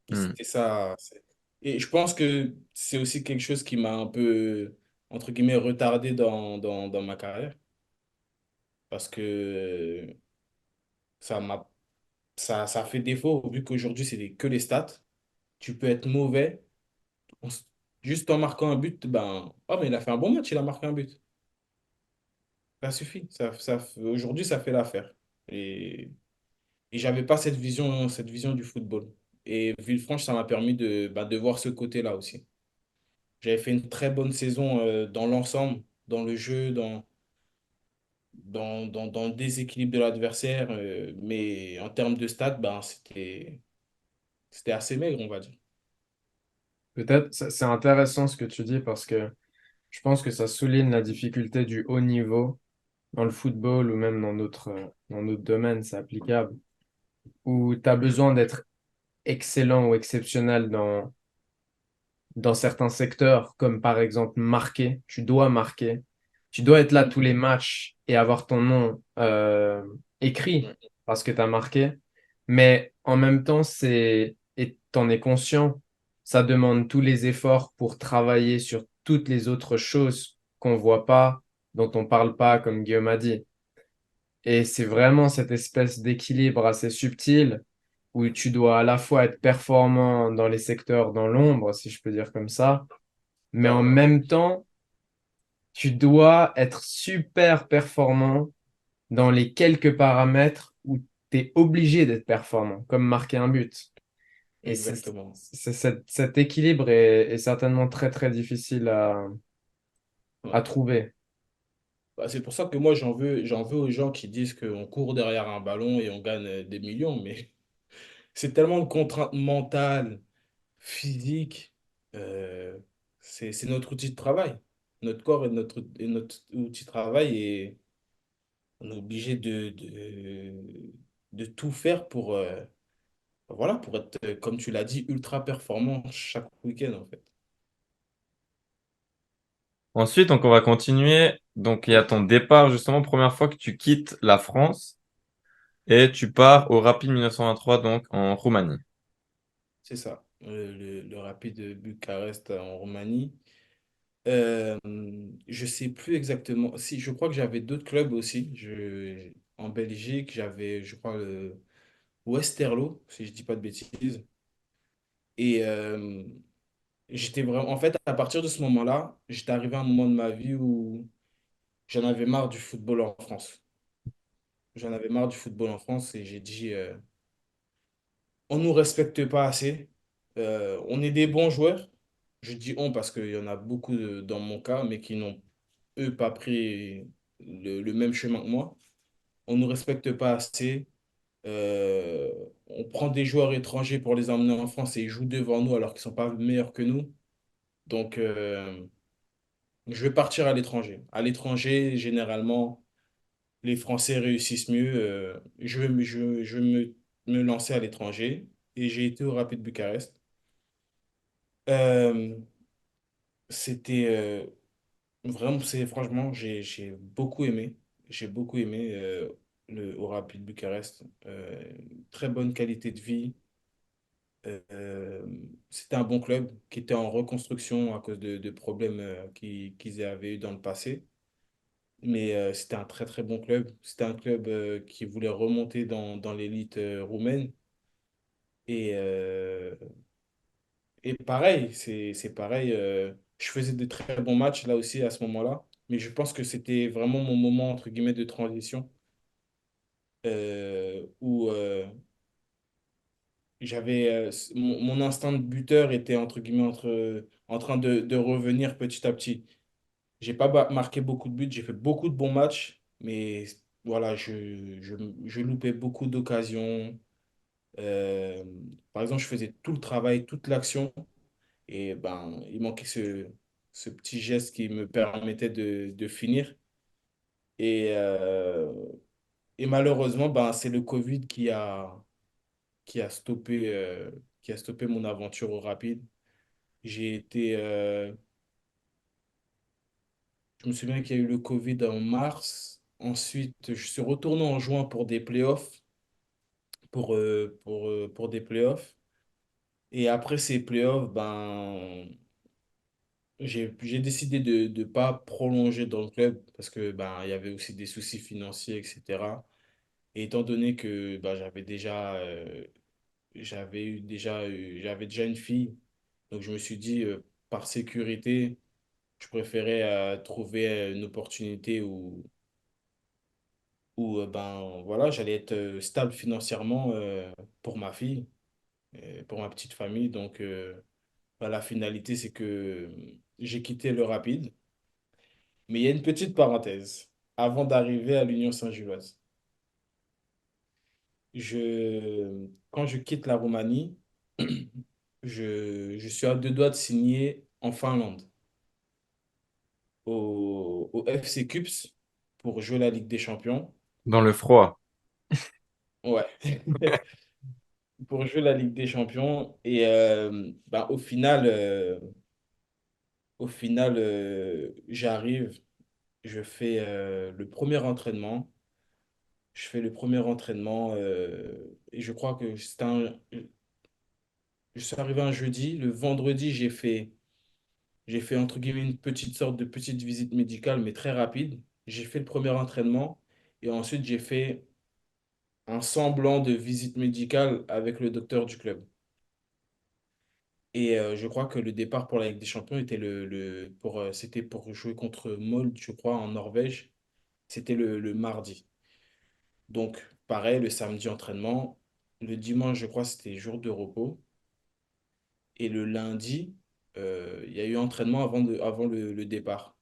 Et Hmm. c'était ça. Et je pense que c'est aussi quelque chose qui m'a un peu, entre guillemets, retardé dans ma carrière. Parce que ça m'a ça fait défaut, vu qu'aujourd'hui, que les stats. Tu peux être mauvais, on s- juste en marquant un but, ben, oh, mais il a fait un bon match, il a marqué un but. Ça suffit. Aujourd'hui, ça fait l'affaire. Et j'avais pas cette vision du football. Et Villefranche, ça m'a permis de voir ce côté-là aussi. J'avais fait une très bonne saison dans l'ensemble, dans le jeu, dans le déséquilibre de l'adversaire. Mais en termes de stats, ben, c'était assez maigre, on va dire. Peut-être, c'est intéressant ce que tu dis parce que je pense que ça souligne la difficulté du haut niveau dans le football ou même dans d'autres domaines, c'est applicable, où tu as besoin d'être excellent ou exceptionnel dans certains secteurs, comme par exemple marquer. Tu dois marquer. Tu dois être là tous les matchs et avoir ton nom écrit parce que tu as marqué. Mais en même temps, et tu en es conscient, ça demande tous les efforts pour travailler sur toutes les autres choses qu'on voit pas, dont on parle pas, comme Guillaume a dit. Et c'est vraiment cette espèce d'équilibre assez subtil où tu dois à la fois être performant dans les secteurs dans l'ombre, si je peux dire comme ça, mais en même temps, tu dois être super performant dans les quelques paramètres où tu es obligé d'être performant, comme marquer un but. Et Exactement. cet équilibre est certainement très, très difficile à Ouais. trouver. Bah, c'est pour ça que moi, j'en veux aux gens qui disent qu'on court derrière un ballon et on gagne des millions, mais c'est tellement de contraintes mentales, physiques. euh, c'est notre outil de travail. Notre corps est notre outil de travail et on est obligé de tout faire voilà, pour être, comme tu l'as dit, ultra performant chaque week-end, en fait. Ensuite, donc, on va continuer. Donc, il y a ton départ, justement, première fois que tu quittes la France et tu pars au Rapid 1923, donc en Roumanie. C'est ça, le Rapide Bucarest en Roumanie. Je sais plus exactement. Si, je crois que j'avais d'autres clubs aussi. en Belgique. J'avais, je crois, le Westerlo, si je dis pas de bêtises. Et j'étais vraiment, en fait, à partir de ce moment-là, j'étais arrivé à un moment de ma vie où j'en avais marre du football en France. J'en avais marre du football en France et j'ai dit, on nous respecte pas assez. On est des bons joueurs. Je dis on parce qu'il y en a beaucoup dans mon cas, mais qui n'ont, eux, pas pris le même chemin que moi. On nous respecte pas assez. Euh, on prend des joueurs étrangers pour les emmener en France et ils jouent devant nous alors qu'ils sont pas meilleurs que nous. Donc, je vais partir à l'étranger. À l'étranger, généralement, les Français réussissent mieux. Je vais me lancer à l'étranger et j'ai été au Rapid Bucarest. Euh, C'était vraiment, franchement, j'ai beaucoup aimé. J'ai beaucoup aimé au Rapid Bucarest. Très bonne qualité de vie. Euh, C'était un bon club qui était en reconstruction à cause de problèmes qu'ils avaient eu dans le passé. Mais c'était un très très bon club. C'était un club qui voulait remonter dans l'élite roumaine. Et, et pareil, c'est pareil. Je faisais de très bons matchs là aussi à ce moment-là. Mais je pense que c'était vraiment mon moment entre guillemets de transition où mon instinct de buteur était entre guillemets en train de revenir petit à petit. J'ai pas marqué beaucoup de buts, j'ai fait beaucoup de bons matchs, mais voilà, je loupais beaucoup d'occasions. Euh, Par exemple, je faisais tout le travail, toute l'action, et ben, il manquait ce petit geste qui me permettait de finir. Et, euh, et malheureusement, ben, c'est le Covid qui a qui a stoppé mon aventure au Rapide. J'ai été, je me souviens qu'il y a eu le Covid en mars. Ensuite, je suis retourné en juin pour des playoffs, pour des playoffs. Et après ces playoffs, ben, j'ai décidé de ne pas prolonger dans le club parce que ben, il y avait aussi des soucis financiers, etc. Et étant donné que ben, j'avais déjà une fille, donc je me suis dit, par sécurité, je préférais trouver une opportunité où ben, voilà, j'allais être stable financièrement pour ma fille, pour ma petite famille. Donc, ben, la finalité, c'est que j'ai quitté le Rapide. Mais il y a une petite parenthèse avant d'arriver à l'Union Saint-Gilloise. Quand je quitte la Roumanie, je suis à deux doigts de signer en Finlande, au FC Cups, pour jouer la Ligue des Champions. Dans le froid. Ouais, pour jouer la Ligue des Champions. Et ben, au final j'arrive, je fais le premier entraînement. Je fais le premier entraînement et je crois que je suis arrivé un jeudi. Le vendredi, j'ai fait entre guillemets une petite sorte de petite visite médicale, mais très rapide. J'ai fait le premier entraînement et ensuite j'ai fait un semblant de visite médicale avec le docteur du club. Et je crois que le départ pour la Ligue des Champions était c'était pour jouer contre Molde, je crois, en Norvège. C'était le mardi. Donc, pareil, le samedi entraînement. Le dimanche, je crois, c'était jour de repos. Et le lundi, il y a eu entraînement avant le départ.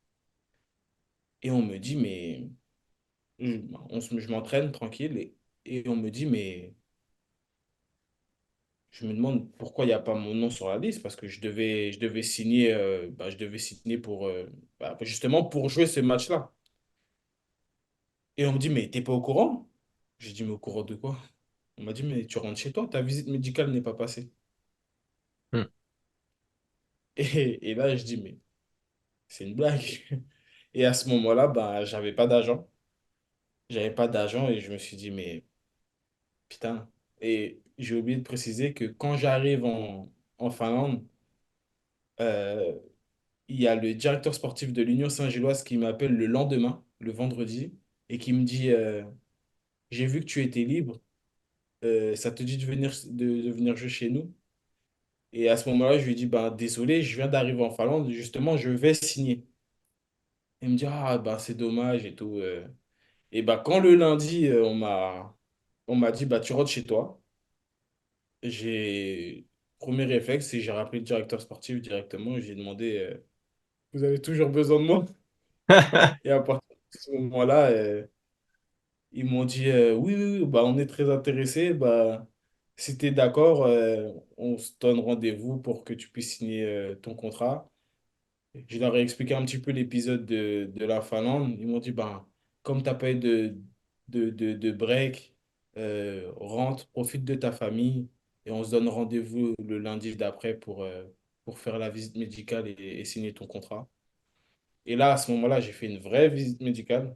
Et on me dit, mais je m'entraîne tranquille. Et on me dit, mais je me demande pourquoi il n'y a pas mon nom sur la liste. Parce que je devais signer justement pour jouer ce match-là. Et on me dit, mais t'es pas au courant? J'ai dit, mais au courant de quoi? On m'a dit, mais tu rentres chez toi, ta visite médicale n'est pas passée. Hmm. Et là, je dis, mais c'est une blague. Et à ce moment-là, bah, j'avais pas d'argent. J'avais pas d'argent et je me suis dit, mais putain. Et j'ai oublié de préciser que quand j'arrive en Finlande, euh, il y a le directeur sportif de l'Union Saint-Gilloise qui m'appelle le lendemain, le vendredi, et qui me dit, j'ai vu que tu étais libre. Ça te dit de venir jouer chez nous? Et à ce moment-là, je lui ai dit, bah, désolé, je viens d'arriver en Finlande, justement, je vais signer. Il me dit, ah, bah, c'est dommage et tout. Et bah, quand le lundi, on m'a dit, bah, tu rentres chez toi, j'ai, premier réflexe, c'est que j'ai rappelé le directeur sportif directement et j'ai demandé, vous avez toujours besoin de moi? Et à partir de ce moment-là, ils m'ont dit, oui, oui, oui, bah, on est très intéressés. Bah, si tu es d'accord, on se donne rendez-vous pour que tu puisses signer ton contrat. Je leur ai expliqué un petit peu l'épisode de la Finlande. Ils m'ont dit, ben, comme tu n'as pas eu de break, rentre, profite de ta famille et on se donne rendez-vous le lundi d'après pour faire la visite médicale et signer ton contrat. Et là, à ce moment-là, j'ai fait une vraie visite médicale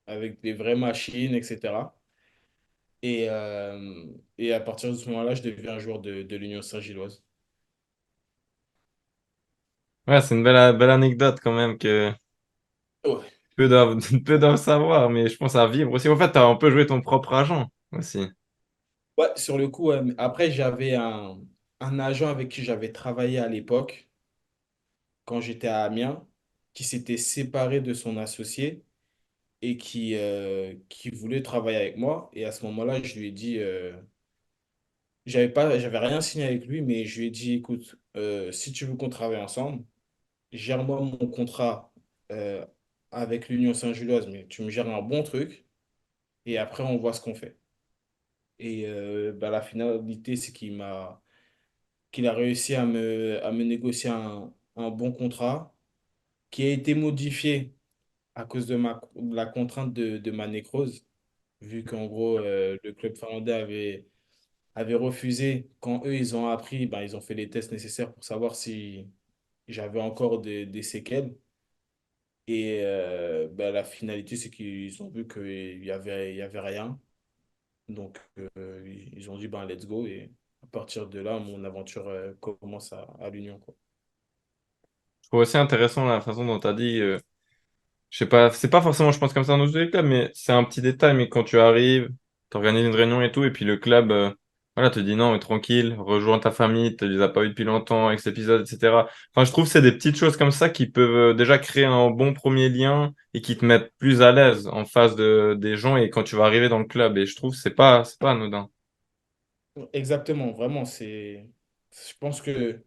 avec des vraies machines, etc. Et à partir de ce moment-là, je deviens un joueur de l'Union Saint-Gilloise. Ouais, c'est une belle anecdote quand même que Ouais. peu doivent, peu doivent savoir, mais je pense à vivre aussi. En fait, tu as un peu joué ton propre agent aussi. Ouais, sur le coup, ouais. Mais après, j'avais un agent avec qui j'avais travaillé à l'époque, quand j'étais à Amiens, qui s'était séparé de son associé et qui voulait travailler avec moi. Et à ce moment-là, je lui ai dit, j'avais rien signé avec lui, mais je lui ai dit, écoute, si tu veux qu'on travaille ensemble, gère-moi mon contrat euh, avec l'Union Saint-Gilloise, mais tu me gères un bon truc et après, on voit ce qu'on fait. Et bah, la finalité, c'est qu'il a réussi à me négocier un bon contrat qui a été modifié à cause de la contrainte de ma nécrose, vu qu'en gros, le club finlandais avait refusé. Quand eux, ils ont appris, ben, ils ont fait les tests nécessaires pour savoir si j'avais encore des séquelles. Et ben, la finalité, c'est qu'ils ont vu qu'il y avait rien. Donc, ils ont dit, ben, let's go. Et à partir de là, mon aventure commence à l'Union, quoi. Je trouve aussi intéressant la façon dont tu as dit. Je sais pas, c'est pas forcément, je pense, comme ça dans tous les clubs, mais c'est un petit détail. Mais quand tu arrives, tu organises une réunion et tout, et puis le club voilà, te dit non, mais tranquille, rejoins ta famille, tu les as pas eu depuis longtemps avec cet épisode, etc. Enfin, je trouve que c'est des petites choses comme ça qui peuvent déjà créer un bon premier lien et qui te mettent plus à l'aise en face des gens et quand tu vas arriver dans le club. Et je trouve que c'est pas anodin. Exactement, vraiment, je pense que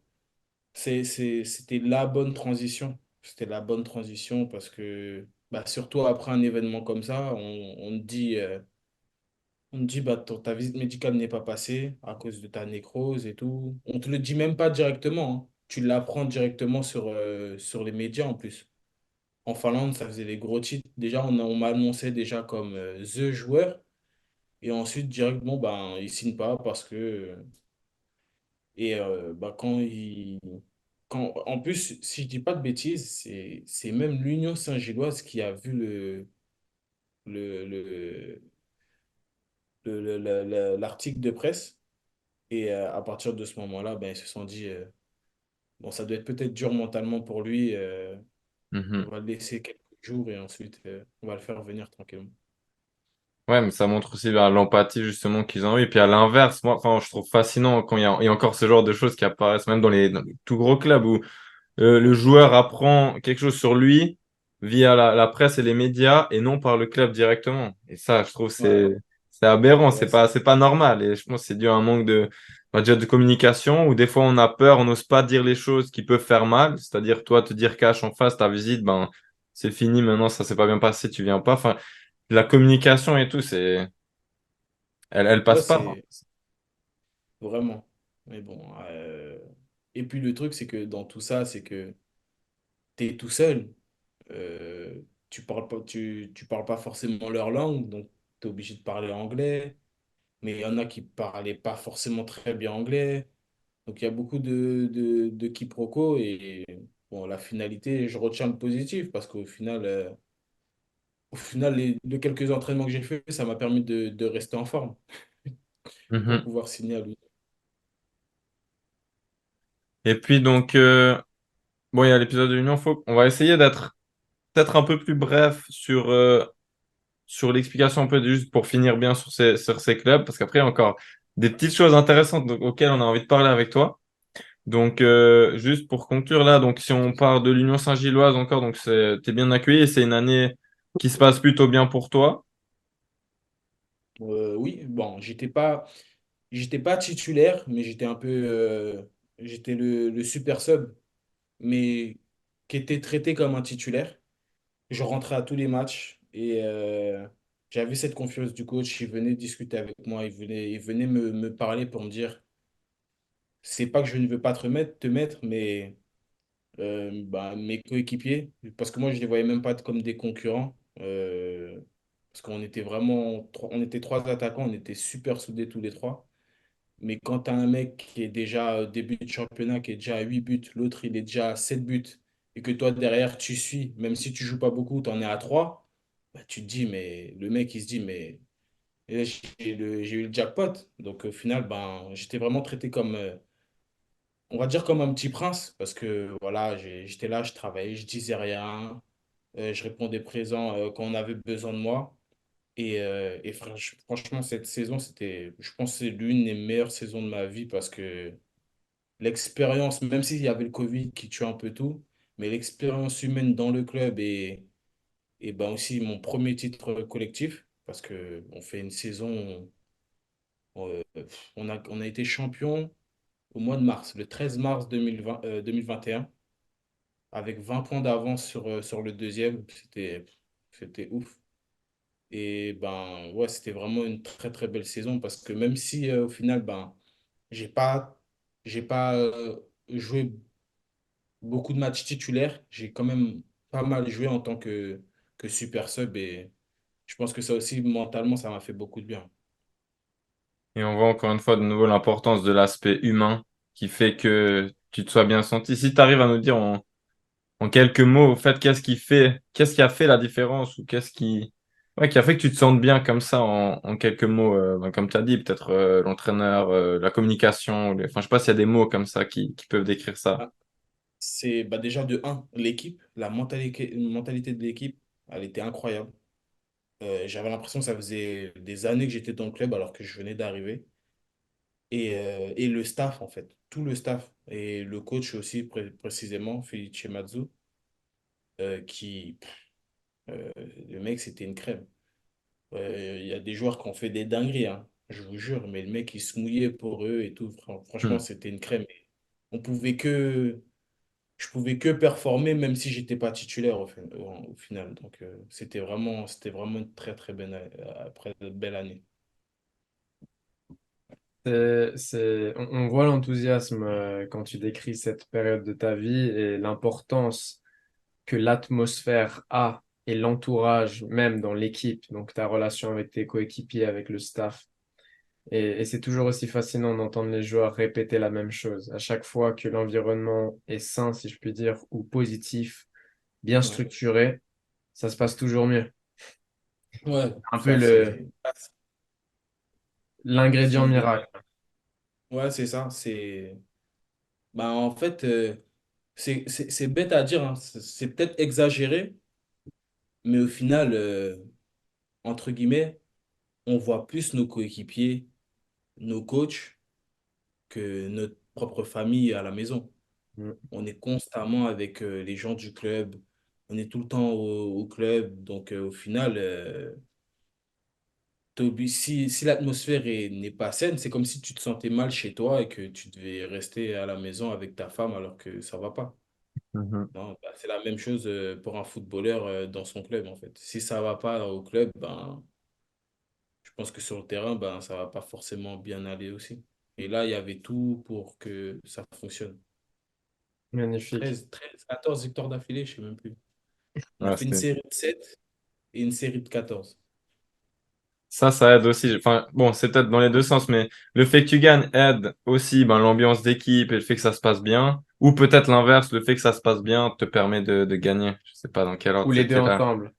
c'était la bonne transition. C'était la bonne transition parce que, bah, surtout après un événement comme ça, on te dit bah, ta visite médicale n'est pas passée à cause de ta nécrose et tout. On te le dit même pas directement, hein. Tu l'apprends directement sur les médias en plus. En Finlande, ça faisait des gros titres. Déjà, on m'a annoncé déjà comme The joueur. Et ensuite, directement, ben, il signe pas parce que. Et bah, en plus, si je dis pas de bêtises, c'est même l'Union Saint-Gilloise qui a vu le, le, l'article de presse. Et à partir de ce moment-là, ben, ils se sont dit, bon, ça doit être peut-être dur mentalement pour lui. On Mhm. va le laisser quelques jours et ensuite, on va le faire venir tranquillement. Ouais, mais ça montre aussi bah, l'empathie justement qu'ils ont eu. Et puis à l'inverse, moi, enfin, je trouve fascinant quand il y a encore ce genre de choses qui apparaissent même dans les tout gros clubs où le joueur apprend quelque chose sur lui via la presse et les médias et non par le club directement. Et ça, je trouve, Ouais, c'est aberrant, ouais, c'est pas normal. Et je pense que c'est dû à un manque on va dire, de communication où des fois on a peur, on n'ose pas dire les choses qui peuvent faire mal. C'est-à-dire, toi, te dire cash en face, ta visite, ben, c'est fini, maintenant ça s'est pas bien passé, tu viens pas. Enfin, la communication et tout, elle ouais, passe pas. c'est vraiment. Mais bon. Et puis le truc, c'est que dans tout ça, c'est que tu es tout seul. Tu parles pas forcément leur langue, donc tu es obligé de parler anglais. Mais il y en a qui parlaient pas forcément très bien anglais. Donc il y a beaucoup de quiproquos. Et bon, la finalité, je retiens le positif parce qu'au final, les quelques entraînements que j'ai fait, ça m'a permis de rester en forme pour Mhm. pouvoir signer à lui. Et puis donc, bon, il y a l'épisode de l'Union, on va essayer d'être peut-être un peu plus bref sur sur l'explication un peu juste pour finir bien sur ces clubs, parce qu'après, il y a encore des petites choses intéressantes auxquelles on a envie de parler avec toi. Donc, juste pour conclure là, donc si on part de l'Union Saint-Gilloise encore, donc t'es bien accueilli et c'est une année qui se passe plutôt bien pour toi. Oui, bon, j'étais pas titulaire, mais j'étais le super sub, mais qui était traité comme un titulaire. Je rentrais à tous les matchs et j'avais cette confiance du coach. Il venait discuter avec moi, il venait me parler pour me dire, c'est pas que je ne veux pas te mettre, mais bah, mes coéquipiers, parce que moi je les voyais même pas comme des concurrents, parce qu'on était on était trois attaquants, on était super soudés tous les trois. Mais quand tu as un mec qui est déjà au début de championnat, qui est déjà à 8 buts, l'autre il est déjà à 7 buts, et que toi derrière tu suis, même si tu joues pas beaucoup, tu en es à 3, bah, tu te dis, mais le mec il se dit, mais et là, j'ai eu le jackpot. Donc au final, ben, j'étais vraiment traité comme, on va dire comme un petit prince, parce que voilà, j'étais là, je travaillais, je disais rien, je répondais présent quand on avait besoin de moi. Et franchement, cette saison, je pense que c'est l'une des meilleures saisons de ma vie parce que l'expérience, même s'il y avait le Covid qui tue un peu tout, mais l'expérience humaine dans le club et ben aussi mon premier titre collectif, parce que on fait une saison, on a été champion au mois de mars, le 13 mars 2021, avec 20 points d'avance sur le deuxième. C'était ouf. Et ben ouais, c'était vraiment une très très belle saison parce que même si au final, ben, j'ai pas joué beaucoup de matchs titulaires, j'ai quand même pas mal joué en tant que super sub et je pense que ça aussi, mentalement, ça m'a fait beaucoup de bien. Et on voit encore une fois de nouveau l'importance de l'aspect humain qui fait que tu te sois bien senti. Si tu arrives à nous dire en quelques mots, au fait, qu'est-ce qui a fait la différence ou ouais, qui a fait que tu te sentes bien comme ça en quelques mots, ben, comme tu as dit, peut-être l'entraîneur, la communication, enfin, je sais pas s'il y a des mots comme ça qui peuvent décrire ça. Ah, c'est bah, déjà de un l'équipe, la mentalité de l'équipe, elle était incroyable. J'avais l'impression que ça faisait des années que j'étais dans le club alors que je venais d'arriver. Et le staff, en fait, tout le staff, et le coach aussi, précisément, Felice Mazzu, qui, euh, le mec, c'était une crème. Il y a des joueurs qui ont fait des dingueries, hein, je vous jure, mais le mec, il se mouillait pour eux et tout. Franchement, Hmm. c'était une crème. On pouvait que, je pouvais que performer, même si j'étais pas titulaire au final. Donc, c'était vraiment une très, très belle année. On voit l'enthousiasme quand tu décris cette période de ta vie et l'importance que l'atmosphère a et l'entourage, même dans l'équipe, donc ta relation avec tes coéquipiers, avec le staff. Et c'est toujours aussi fascinant d'entendre les joueurs répéter la même chose. À chaque fois que l'environnement est sain, si je puis dire, ou positif, bien Ouais, structuré, ça se passe toujours mieux. ouais, Un peu ça, l'ingrédient c'est, miracle. ouais, c'est ça. Bah, en fait, c'est bête à dire, hein. C'est peut-être exagéré, mais au final, entre guillemets, on voit plus nos coéquipiers, nos coachs, que notre propre famille à la maison. Mm. On est constamment avec les gens du club, on est tout le temps au club, donc au final, si n'est pas saine, c'est comme si tu te sentais mal chez toi et que tu devais rester à la maison avec ta femme alors que ça va pas. Mhm. Non, bah, c'est la même chose pour un footballeur dans son club, en fait. Si ça va pas au club, ben, je pense que sur le terrain, ben, ça va pas forcément bien aller aussi. Et là, il y avait tout pour que ça fonctionne. Magnifique. 14 victoires d'affilée, je sais même plus. On a Ouais, fait une série de 7 et une série de 14. ça aide aussi. Enfin, bon, c'est peut-être dans les deux sens, mais le fait que tu gagnes aide aussi ben, l'ambiance d'équipe et le fait que ça se passe bien. Ou peut-être l'inverse, le fait que ça se passe bien te permet de gagner. Je sais pas dans quel Ou ordre les deux c'était là. ensemble.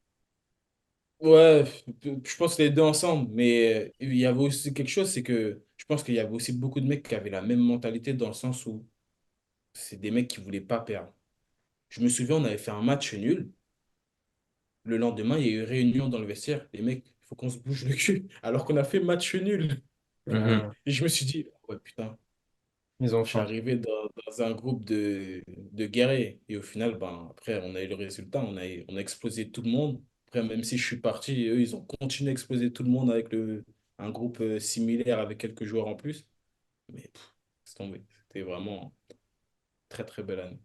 Ouais, je pense que les deux ensemble, mais il y avait aussi quelque chose, c'est que je pense qu'il y avait aussi beaucoup de mecs qui avaient la même mentalité dans le sens où c'est des mecs qui voulaient pas perdre. Je me souviens, on avait fait un match nul. Le lendemain, il y a eu réunion dans le vestiaire. Les mecs, il faut qu'on se bouge le cul. Alors qu'on a fait match nul. Mhm. Et je me suis dit, ouais, putain, Ils ont je suis faim. arrivé dans un groupe de guerriers. Et au final, ben, après, on a eu le résultat. On a explosé tout le monde. Après, même si je suis parti, eux, ils ont continué à exploser tout le monde avec un groupe similaire avec quelques joueurs en plus. Mais c'est tombé. C'était vraiment une très, très belle année.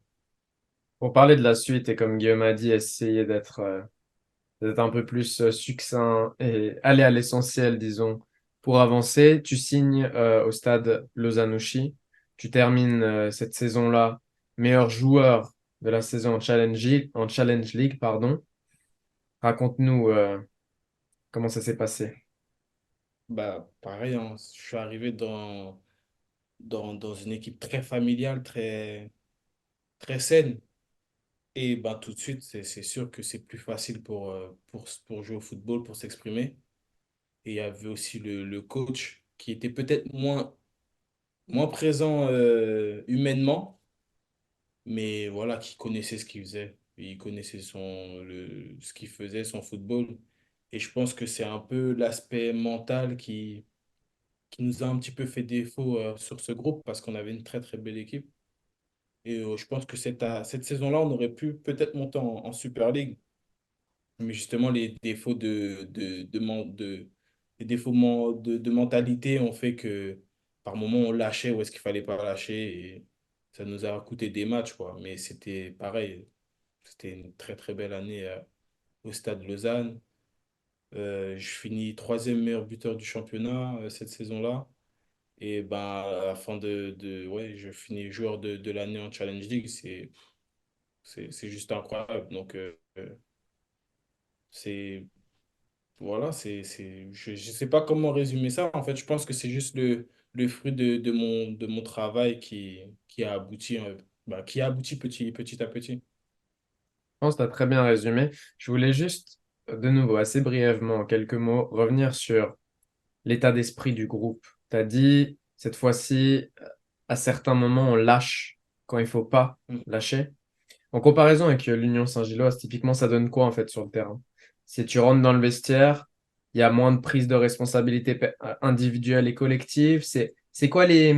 Pour parler de la suite, et comme Guillaume a dit, essayer d'être un peu plus succinct et aller à l'essentiel, disons, pour avancer. Tu signes au stade Lozanouchi. Tu termines cette saison-là meilleur joueur de la saison en Challenge League, pardon. Raconte-nous comment ça s'est passé. Bah, pareil, hein, je suis arrivé dans une équipe très familiale, très, très saine. Et bah, tout de suite, c'est sûr que c'est plus facile pour jouer au football, pour s'exprimer. Et il y avait aussi le coach qui était peut-être moins présent humainement, mais voilà, qui connaissait ce qu'il faisait. Il connaissait ce qu'il faisait, son football. Et je pense que c'est un peu l'aspect mental qui nous a un petit peu fait défaut sur ce groupe parce qu'on avait une très très belle équipe. Et je pense que cette saison-là, on aurait pu peut-être monter en Super League. Mais justement, les défauts les défauts de mentalité ont fait que par moment, on lâchait où est-ce qu'il fallait pas lâcher. Et ça nous a coûté des matchs, quoi. Mais c'était pareil. C'était une très très belle année au Stade Lausanne. Je finis troisième meilleur buteur du championnat cette saison-là. Et ben, à la fin ouais, je finis joueur de l'année en Challenge League. C'est juste incroyable. Donc, c'est, voilà, je sais pas comment résumer ça. En fait, je pense que c'est juste le fruit de mon travail qui a abouti, qui a abouti petit à petit. Je pense que tu as très bien résumé. Je voulais juste, de nouveau, assez brièvement, en quelques mots, revenir sur l'état d'esprit du groupe. Tu as dit, cette fois-ci, à certains moments, on lâche quand il faut pas Mm. lâcher. En comparaison avec l'Union Saint-Gilloise, typiquement, ça donne quoi en fait sur le terrain? Si tu rentres dans le vestiaire, il y a moins de prise de responsabilité individuelle et collective. C'est quoi les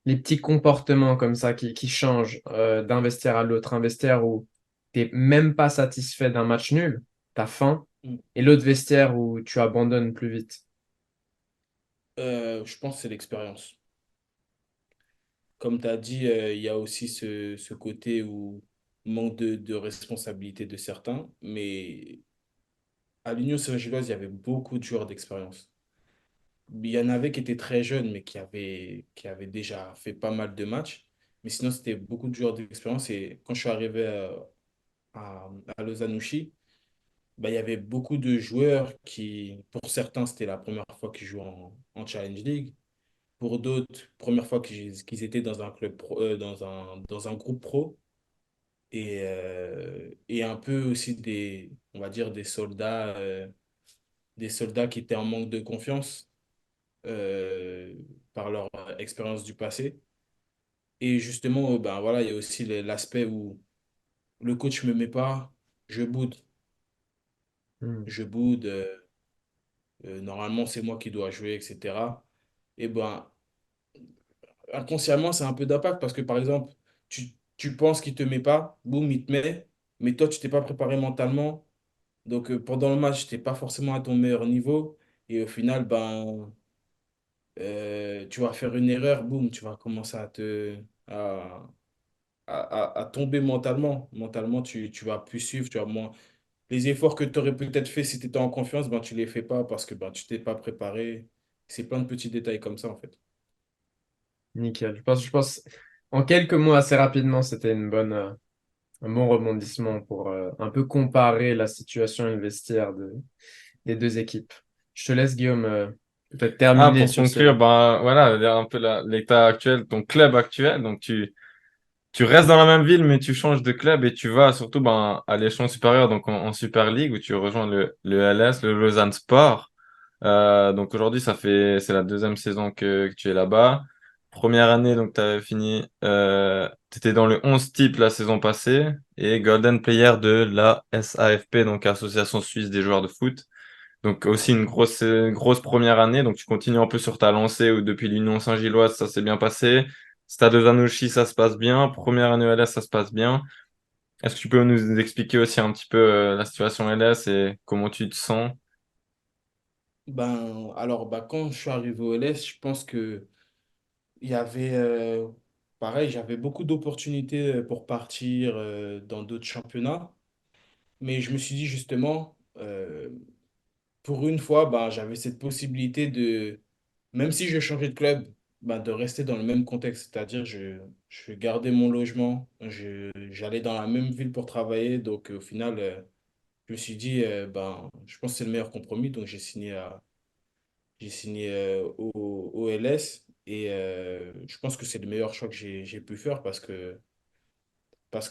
petits comportements comme ça qui changent d'un vestiaire à l'autre? Un vestiaire où tu n'es même pas satisfait d'un match nul, tu as faim, Mm. et l'autre vestiaire où tu abandonnes plus vite. Je pense que c'est l'expérience. Comme tu as dit, il y a aussi ce côté où manque de responsabilité de certains, mais à l'Union Saint-Gilloise, il y avait beaucoup de joueurs d'expérience. Il y en avait qui étaient très jeunes, mais qui avaient déjà fait pas mal de matchs. Mais sinon, c'était beaucoup de joueurs d'expérience. Et quand je suis arrivé à Lozanouchi, bah, il y avait beaucoup de joueurs qui, pour certains, c'était la première fois qu'ils jouaient en Challenge League. Pour d'autres, première fois qu'ils étaient dans un club pro, dans un groupe pro. Et un peu aussi on va dire, des soldats qui étaient en manque de confiance euh, par leur expérience du passé. Et justement, ben voilà, il y a aussi l'aspect où le coach me met pas, je boude. Hmm. Je boude. Normalement, c'est moi qui dois jouer, etc. Et ben, inconsciemment, c'est un peu d'impact parce que, par exemple, tu penses qu'il te met pas, boum, il te met, mais toi, tu t'es pas préparé mentalement. Donc, pendant le match, tu n'es pas forcément à ton meilleur niveau. Et au final, ben, tu vas faire une erreur, boum, tu vas commencer à tomber mentalement. Mentalement, tu vas plus suivre, tu vas moins. Les efforts que tu aurais peut-être fait si tu étais en confiance, ben, tu les fais pas parce que ben, tu t'es pas préparé. C'est plein de petits détails comme ça, en fait. Nickel. Je pense, en quelques mots, assez rapidement, c'était un bon rebondissement pour un peu comparer la situation et le vestiaire des deux équipes. Je te laisse, Guillaume, peut-être Ah, terminer pour sur conclure, ce. ben voilà, un peu l'état actuel, ton club actuel. Donc tu restes dans la même ville, mais tu changes de club et tu vas surtout ben, à l'échelon supérieur, donc en Super League, où tu rejoins le LS, le Lausanne Sport. Donc aujourd'hui, c'est la deuxième saison que tu es là-bas. première année, donc tu avais fini, tu étais dans le 11 type la saison passée et Golden Player de la SAFP, donc Association Suisse des joueurs de foot. Donc aussi une grosse première année. Donc tu continues un peu sur ta lancée où depuis l'Union Saint-Gilloise, ça s'est bien passé. Stade de Zanouchi, ça se passe bien. Première année ELS, ça se passe bien. Est-ce que tu peux nous expliquer aussi un petit peu la situation LS et comment tu te sens? Ben, alors, ben, quand je suis arrivé au LS, je pense que il y avait, pareil, j'avais beaucoup d'opportunités pour partir dans d'autres championnats. Mais je me suis dit justement, pour une fois, ben, j'avais cette possibilité de, même si je changeais de club, ben, de rester dans le même contexte. C'est-à-dire, je gardais mon logement, j'allais dans la même ville pour travailler. Donc, au final, je me suis dit, ben, je pense que c'est le meilleur compromis. Donc, j'ai signé au LS et je pense que c'est le meilleur choix que j'ai pu faire parce que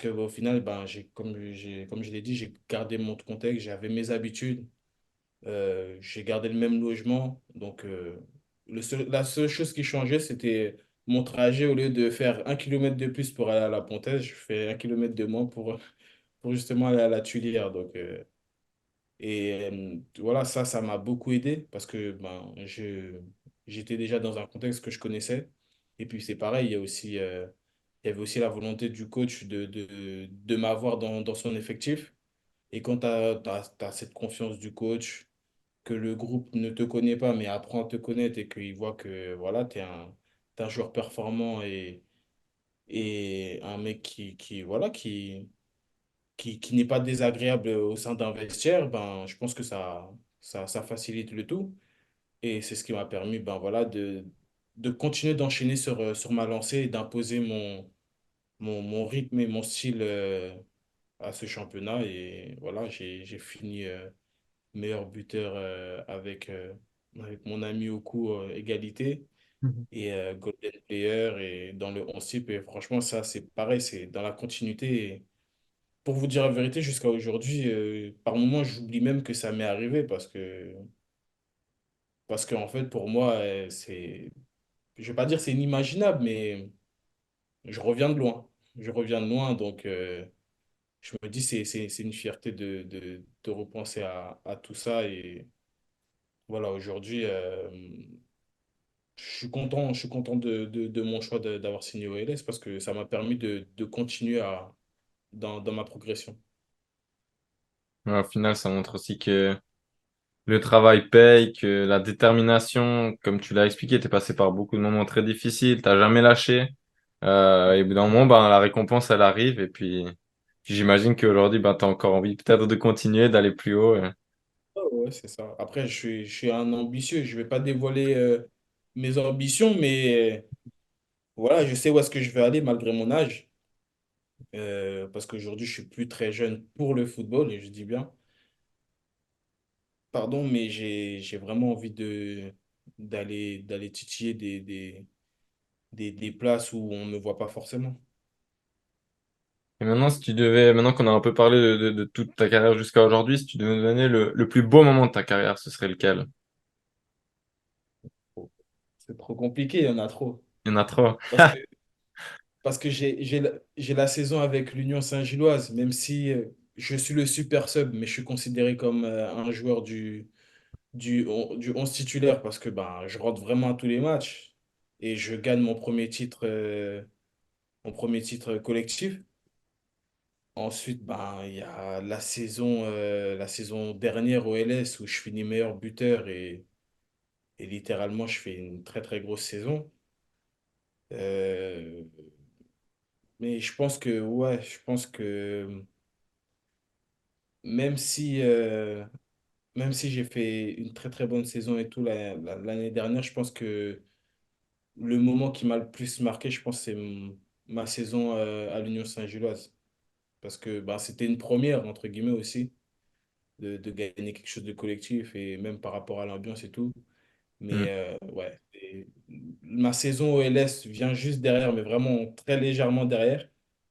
au final, ben, comme je l'ai dit, j'ai gardé mon contexte, j'avais mes habitudes, j'ai gardé le même logement. Donc, la seule chose qui changeait, c'était mon trajet. Au lieu de faire 1 kilomètre de plus pour aller à la Pontaise, je fais 1 kilomètre de moins pour justement aller à la Tuilière. Donc, voilà, ça m'a beaucoup aidé parce que ben, j'étais déjà dans un contexte que je connaissais. Et puis c'est pareil, il y avait aussi la volonté du coach de m'avoir dans son effectif. Et quand tu as cette confiance du coach, que le groupe ne te connaît pas, mais apprend à te connaître et qu'il voit que voilà, tu es t'es un joueur performant et un mec voilà, qui n'est pas désagréable au sein d'un vestiaire, ben, je pense que ça facilite le tout. Et c'est ce qui m'a permis ben, voilà, de continuer d'enchaîner sur ma lancée et d'imposer mon rythme et mon style à ce championnat. Et voilà, j'ai fini meilleur buteur avec mon ami au coup, égalité. Mhm. Et Golden Player et dans le 11 type. Et franchement, ça, c'est pareil, c'est dans la continuité. Pour vous dire la vérité, jusqu'à aujourd'hui, par moments, j'oublie même que ça m'est arrivé parce que en fait, pour moi, je vais pas dire c'est inimaginable, mais je reviens de loin. Je reviens de loin, donc je me dis c'est une fierté de repenser à tout ça. Et voilà, aujourd'hui, je suis content de mon choix d'avoir signé au LS parce que ça m'a permis de continuer dans ma progression. Ouais, au final, ça montre aussi que le travail paye, que la détermination, comme tu l'as expliqué, tu es passé par beaucoup de moments très difficiles, t'as jamais lâché. Et au bout d'un moment, ben, la récompense, elle arrive. Et puis j'imagine qu'aujourd'hui, ben, tu as encore envie peut-être de continuer, d'aller plus haut. Ouais, ouais, c'est ça. Après, je suis un ambitieux. Je vais pas dévoiler mes ambitions, mais voilà, je sais où est-ce que je vais aller malgré mon âge. Parce qu'aujourd'hui, je suis plus très jeune pour le football, et je dis bien, pardon, mais j'ai vraiment envie d'aller titiller des places où on ne me voit pas forcément. Et maintenant, si tu devais, maintenant qu'on a un peu parlé de toute ta carrière jusqu'à aujourd'hui, si tu devais me donner le plus beau moment de ta carrière, ce serait lequel? C'est trop compliqué, il y en a trop. Il y en a trop. Parce que, parce que j'ai la saison avec l'Union Saint-Gilloise, même si je suis le super sub, mais je suis considéré comme un joueur du 11 titulaire parce que ben, je rentre vraiment à tous les matchs et je gagne mon premier titre collectif. Ensuite, ben, il y a la saison dernière au LS où je finis meilleur buteur et littéralement je fais une très très grosse saison. Euh, mais je pense que même si, euh, même si j'ai fait une très très bonne saison et tout l'année dernière, je pense que le moment qui m'a le plus marqué, je pense, c'est ma saison à l'Union Saint-Gilloise. Parce que ben, c'était une première, entre guillemets aussi, de gagner quelque chose de collectif et même par rapport à l'ambiance et tout. Hmm. Mais ouais, ma saison au LS vient juste derrière, mais vraiment très légèrement derrière.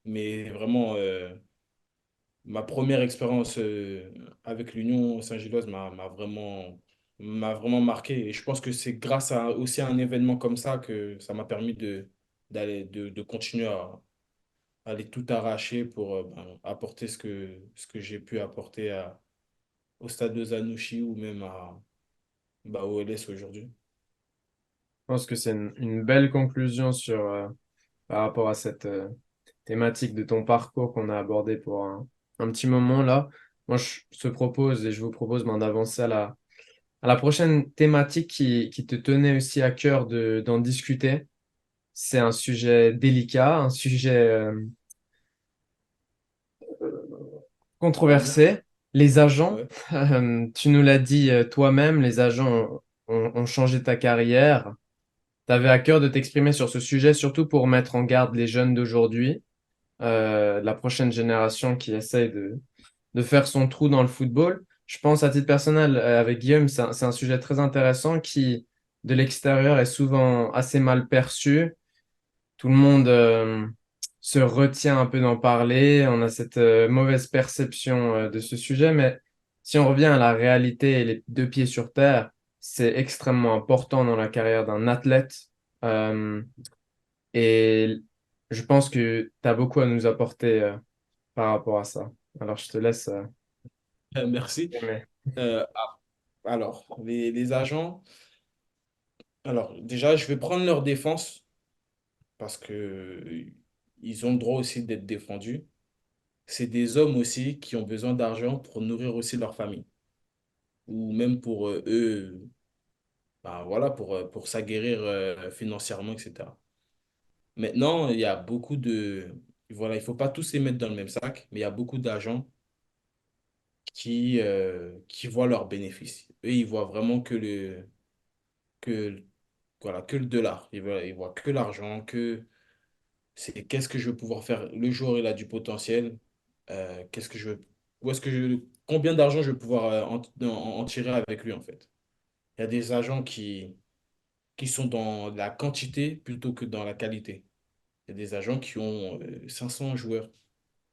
Mais vraiment, ma première expérience avec l'Union Saint-Gilloise m'a vraiment. m'a vraiment marqué. Et je pense que c'est grâce à aussi à un événement comme ça que ça m'a permis de continuer à aller tout arracher pour apporter ce que j'ai pu apporter au stade de Zanouchi ou même au LS aujourd'hui. Je pense que c'est une belle conclusion par rapport à cette thématique de ton parcours qu'on a abordé pour un petit moment là. Moi, je te propose et je vous propose d'avancer à la prochaine thématique qui te tenait aussi à cœur d'en discuter. C'est un sujet délicat, un sujet On va dire. controversé. Les agents, Ouais. tu nous l'as dit toi-même, les agents ont changé ta carrière. Tu avais à cœur de t'exprimer sur ce sujet, surtout pour mettre en garde les jeunes d'aujourd'hui, la prochaine génération qui essaye de faire son trou dans le football. Je pense à titre personnel, avec Guillaume, c'est un sujet très intéressant qui, de l'extérieur, est souvent assez mal perçu. Tout le monde se retient un peu d'en parler. On a cette mauvaise perception de ce sujet, mais si on revient à la réalité et les deux pieds sur terre, c'est extrêmement important dans la carrière d'un athlète. Euh, et je pense que tu as beaucoup à nous apporter par rapport à ça. Alors, je te laisse. Merci. Mais Euh, alors, les agents, alors déjà, je vais prendre leur défense parce que ils ont le droit aussi d'être défendus. C'est des hommes aussi qui ont besoin d'argent pour nourrir aussi leur famille ou même pour eux, voilà, pour s'aguerrir financièrement, etc. Maintenant, il y a beaucoup de... Voilà, il ne faut pas tous les mettre dans le même sac, mais il y a beaucoup d'agents qui voient leurs bénéfices. Eux, ils voient vraiment que, voilà, que le dollar. Ils voient que l'argent, que c'est qu'est-ce que je vais pouvoir faire. Le jour, il a du potentiel. Qu'est-ce que je veux, où est-ce que je, combien d'argent je vais pouvoir en tirer avec lui, en fait. Il y a des agents qui sont dans la quantité plutôt que dans la qualité. Il y a des agents qui ont 500 joueurs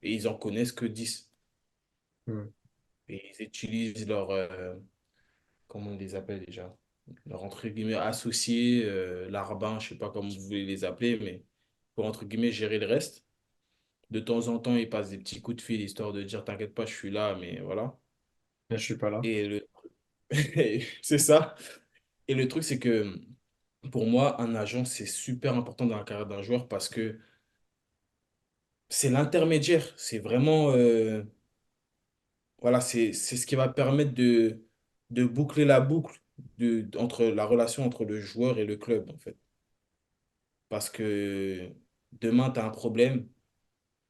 et ils en connaissent que 10. hmm, Et ils utilisent leur, comment on les appelle déjà? Leur, entre guillemets, associés, larbin, je sais pas comment vous voulez les appeler, mais pour, entre guillemets, gérer le reste. De temps en temps, ils passent des petits coups de fil histoire de dire, t'inquiète pas, je suis là, mais voilà. je suis pas là. Et le... c'est ça. Et le truc, c'est que pour moi, un agent, c'est super important dans la carrière d'un joueur parce que c'est l'intermédiaire. C'est vraiment, voilà, c'est ce qui va permettre de boucler la boucle entre la relation entre le joueur et le club, en fait. Parce que demain, tu as un problème,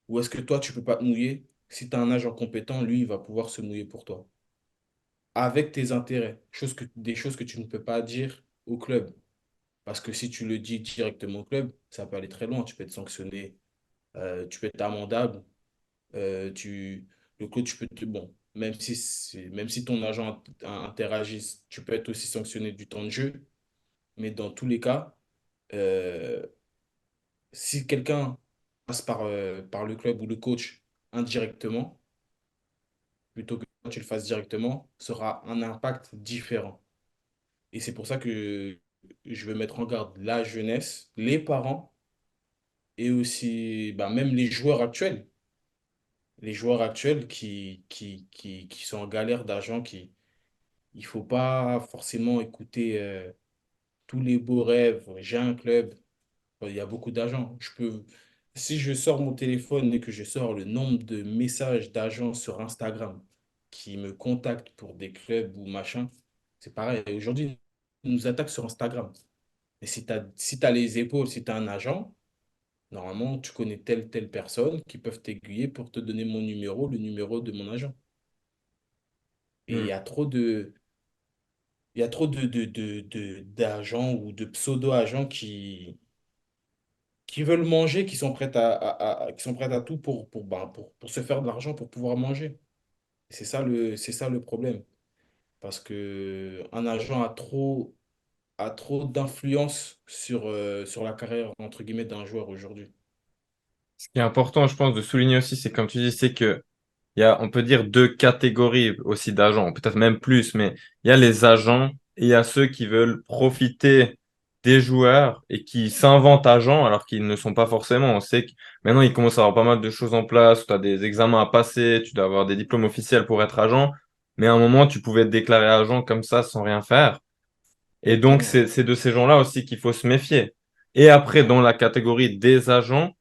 ou est-ce que toi, tu peux pas te mouiller? Si tu as un agent compétent, lui, il va pouvoir se mouiller pour toi. Avec tes intérêts, des choses que tu ne peux pas dire au club. Parce que si tu le dis directement au club, ça peut aller très loin. Tu peux être sanctionné, tu peux être amendable, tu, le coach peut te... Bon, même si ton agent interagit, tu peux être aussi sanctionné du temps de jeu. Mais dans tous les cas, euh, si quelqu'un passe par le club ou le coach indirectement, plutôt que toi, tu le fasses directement, ça aura un impact différent. Et c'est pour ça que je veux mettre en garde la jeunesse, les parents et aussi même les joueurs actuels. Les joueurs actuels qui sont en galère d'argent, il faut pas forcément écouter tous les beaux rêves. J'ai un club, il y a beaucoup d'agents. Si je sors mon téléphone et que je sors le nombre de messages d'agents sur Instagram qui me contactent pour des clubs ou machin, c'est pareil. Aujourd'hui, ils nous attaquent sur Instagram. Et si t'as les épaules, si tu as un agent, normalement, tu connais telle personne qui peuvent t'aiguiller pour te donner mon numéro, le numéro de mon agent. Et Hmm. il y a trop d'agents ou de pseudo-agents qui veulent manger, qui sont prêts qui sont prêts à tout pour se faire de l'argent, pour pouvoir manger. C'est ça le problème. Parce que un agent a trop d'influence sur la carrière, entre guillemets, d'un joueur aujourd'hui. Ce qui est important, je pense, de souligner aussi, c'est comme tu dis, c'est que il y a, on peut dire, deux catégories aussi d'agents, peut-être même plus, mais il y a les agents et il y a ceux qui veulent profiter des joueurs et qui s'inventent agents alors qu'ils ne sont pas forcément. On sait que maintenant, il commence à avoir pas mal de choses en place, tu as des examens à passer, tu dois avoir des diplômes officiels pour être agent, mais à un moment, tu pouvais te déclarer agent comme ça sans rien faire. Et donc, Exactement. c'est de ces gens-là aussi qu'il faut se méfier. Et après, dans la catégorie des agents,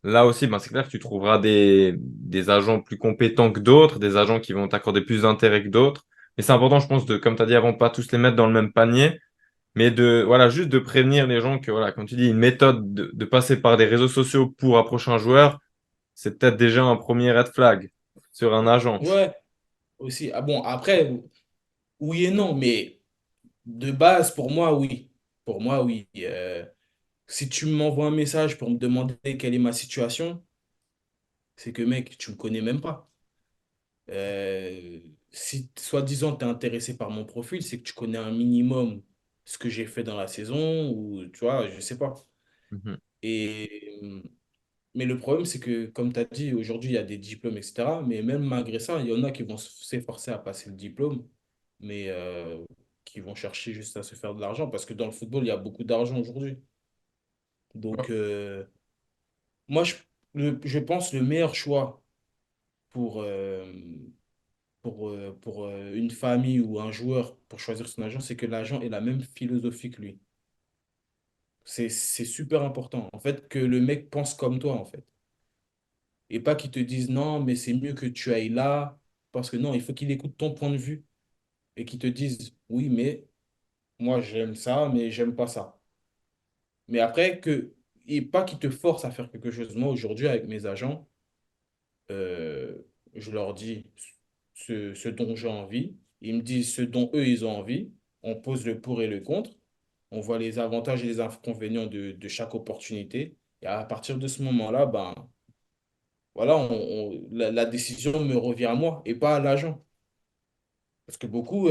là aussi, ben, c'est clair que tu trouveras des agents plus compétents que d'autres, des agents qui vont t'accorder plus d'intérêt que d'autres. Mais c'est important, je pense, de, comme tu as dit avant, pas tous les mettre dans le même panier, mais de, voilà, juste de prévenir les gens que, voilà, comme tu dis, une méthode de passer par des réseaux sociaux pour approcher un joueur, c'est peut-être déjà un premier red flag sur un agent. Ouais, aussi. Ah bon, après, oui et non, mais de base, pour moi, oui. Pour moi, oui. Si tu m'envoies un message pour me demander quelle est ma situation, c'est que, mec, tu me connais même pas. Si, soi-disant, tu es intéressé par mon profil, c'est que tu connais un minimum ce que j'ai fait dans la saison, ou, tu vois, je sais pas. Mhm. Et, mais le problème, c'est que, comme tu as dit, aujourd'hui, il y a des diplômes, etc. Mais même malgré ça, il y en a qui vont s'efforcer à passer le diplôme, mais qui vont chercher juste à se faire de l'argent, parce que dans le football, il y a beaucoup d'argent aujourd'hui. Donc, moi, je pense le meilleur choix pour, une famille ou un joueur pour choisir son agent, c'est que l'agent ait la même philosophie que lui. C'est super important, en fait, que le mec pense comme toi, en fait. Et pas qu'il te dise non, mais c'est mieux que tu ailles là. Parce que non, il faut qu'il écoute ton point de vue et qu'il te dise oui, mais moi j'aime ça, mais j'aime pas ça. Mais après, et pas qu'il te force à faire quelque chose. Moi, aujourd'hui, avec mes agents, euh, je leur dis ce dont j'ai envie. Ils me disent ce dont eux, ils ont envie. On pose le pour et le contre. On voit les avantages et les inconvénients de chaque opportunité. Et à partir de ce moment-là, ben, voilà, la décision me revient à moi et pas à l'agent. Parce que beaucoup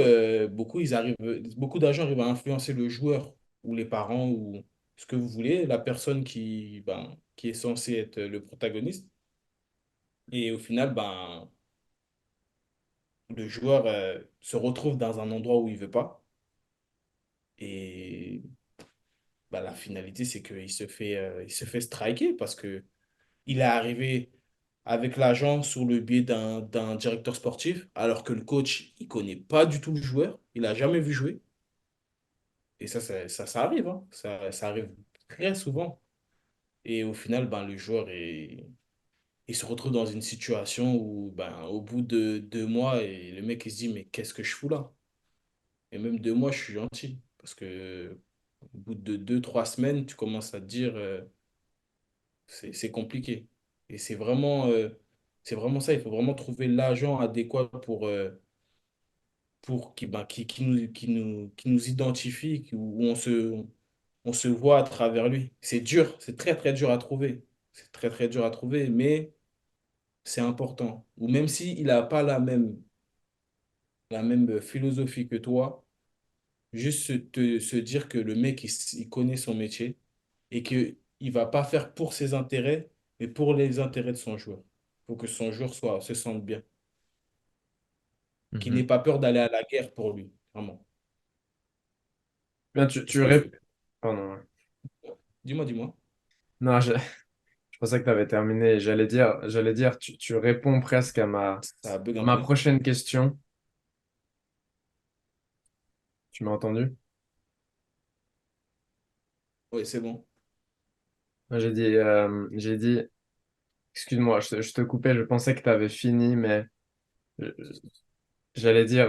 d'agents arrivent à influencer le joueur ou les parents ou ce que vous voulez, la personne qui est censée être le protagoniste. Et au final, ben, le joueur se retrouve dans un endroit où il veut pas. Et ben, la finalité, c'est il se fait striker parce que il est arrivé avec l'agent sur le biais d'un directeur sportif, alors que le coach, il connaît pas du tout le joueur, il a jamais vu jouer. Et ça arrive, hein. Ça arrive très souvent. Et au final, ben, il se retrouve dans une situation où, ben, au bout de 2 mois, et le mec, il se dit, mais qu'est-ce que je fous là? Et même 2 mois, je suis gentil. Parce que au bout de 2, 3 semaines, tu commences à te dire, c'est compliqué. Et c'est vraiment ça. Il faut vraiment trouver l'agent adéquat pour qui nous identifie, où on se voit à travers lui. C'est dur, c'est très très dur à trouver. C'est très très dur à trouver, mais c'est important. Ou même s'il n'a pas la même philosophie que toi, juste se dire que le mec, il connaît son métier et qu'il ne va pas faire pour ses intérêts, mais pour les intérêts de son joueur. Il faut que son joueur se sente bien, qu'il Mhm. n'ait pas peur d'aller à la guerre pour lui, vraiment. Bien, Parce que, Pardon, ouais. dis-moi, Non, je pensais que tu avais terminé. J'allais dire, tu réponds presque ça bug à un ma peu. prochaine question. Tu m'as entendu? Oui, c'est bon. Moi, j'ai dit, excuse-moi, je te coupais, je pensais que tu avais fini, mais je- j'allais dire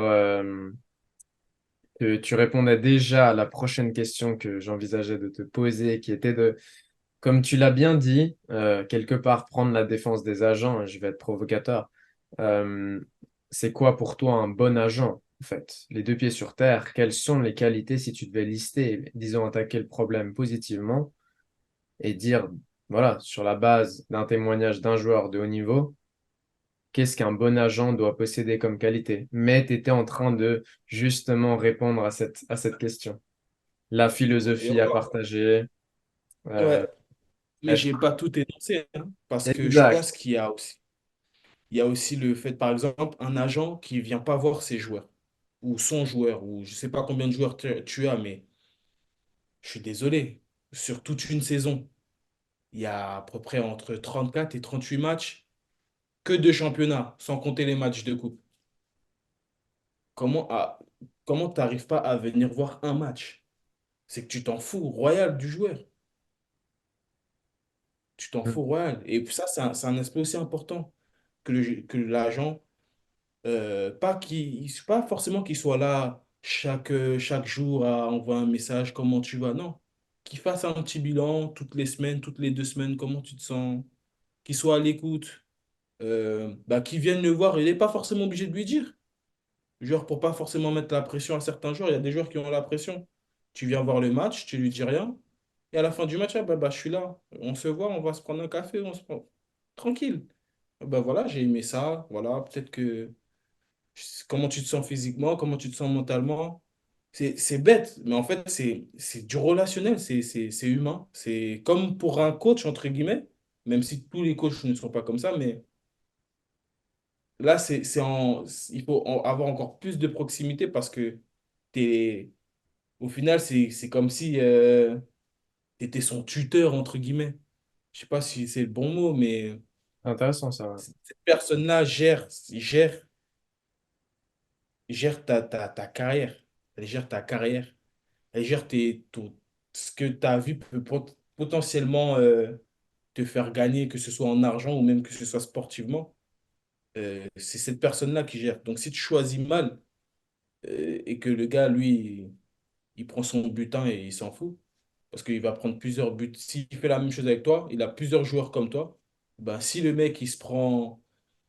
que tu répondais déjà à la prochaine question que j'envisageais de te poser, qui était de, comme tu l'as bien dit, quelque part prendre la défense des agents, hein, je vais être provocateur. Euh, c'est quoi pour toi un bon agent, en fait? Les deux pieds sur terre, quelles sont les qualités si tu devais lister, disons, attaquer le problème positivement et dire, voilà, sur la base d'un témoignage d'un joueur de haut niveau, qu'est-ce qu'un bon agent doit posséder comme qualité? Mais tu étais en train de justement répondre à cette question. La Et philosophie à encore, partager. euh, ouais, mais être... j'ai pas tout énoncé, hein, parce que je Exact. pense il y a aussi le fait, par exemple, un agent qui vient pas voir ses joueurs. ou son joueur, ou je sais pas combien de joueurs tu as, mais je suis désolé. Sur toute une saison, il y a à peu près entre 34 et 38 matchs que de championnat, sans compter les matchs de coupe. Comment, comment t'arrives pas à venir voir un match? C'est que tu t'en fous royal du joueur. Tu t'en Mm. fous royal. Et ça, c'est un aspect aussi important que l'agent, pas forcément qu'il soit là chaque jour à envoyer un message, comment tu vas, non. Qu'il fasse un petit bilan toutes les semaines, toutes les 2 semaines, comment tu te sens, qu'il soit à l'écoute, qu'il vienne le voir, il n'est pas forcément obligé de lui dire. Genre, pour pas forcément mettre la pression à certains joueurs, il y a des joueurs qui ont la pression. Tu viens voir le match, tu lui dis rien, et à la fin du match, ah, je suis là, on se voit, on va se prendre un café, on se prend. Tranquille. Voilà, j'ai aimé ça, voilà, peut-être que comment tu te sens physiquement, comment tu te sens mentalement. C'est bête, mais en fait, c'est du relationnel, c'est humain. C'est comme pour un coach, entre guillemets, même si tous les coachs ne sont pas comme ça, mais là, il faut avoir encore plus de proximité parce que au final, c'est comme si tu étais son tuteur, entre guillemets. Je sais pas si c'est le bon mot, mais Intéressant ça. Ouais. cette personne-là gère ta carrière. Elle gère ta carrière. Elle gère ce que ta vie peut potentiellement te faire gagner, que ce soit en argent ou même que ce soit sportivement. C'est cette personne-là qui gère. Donc, si tu choisis mal et que le gars, lui, il prend son butin et il s'en fout, parce qu'il va prendre plusieurs buts. S'il fait la même chose avec toi, il a plusieurs joueurs comme toi. Ben, si le mec, il se prend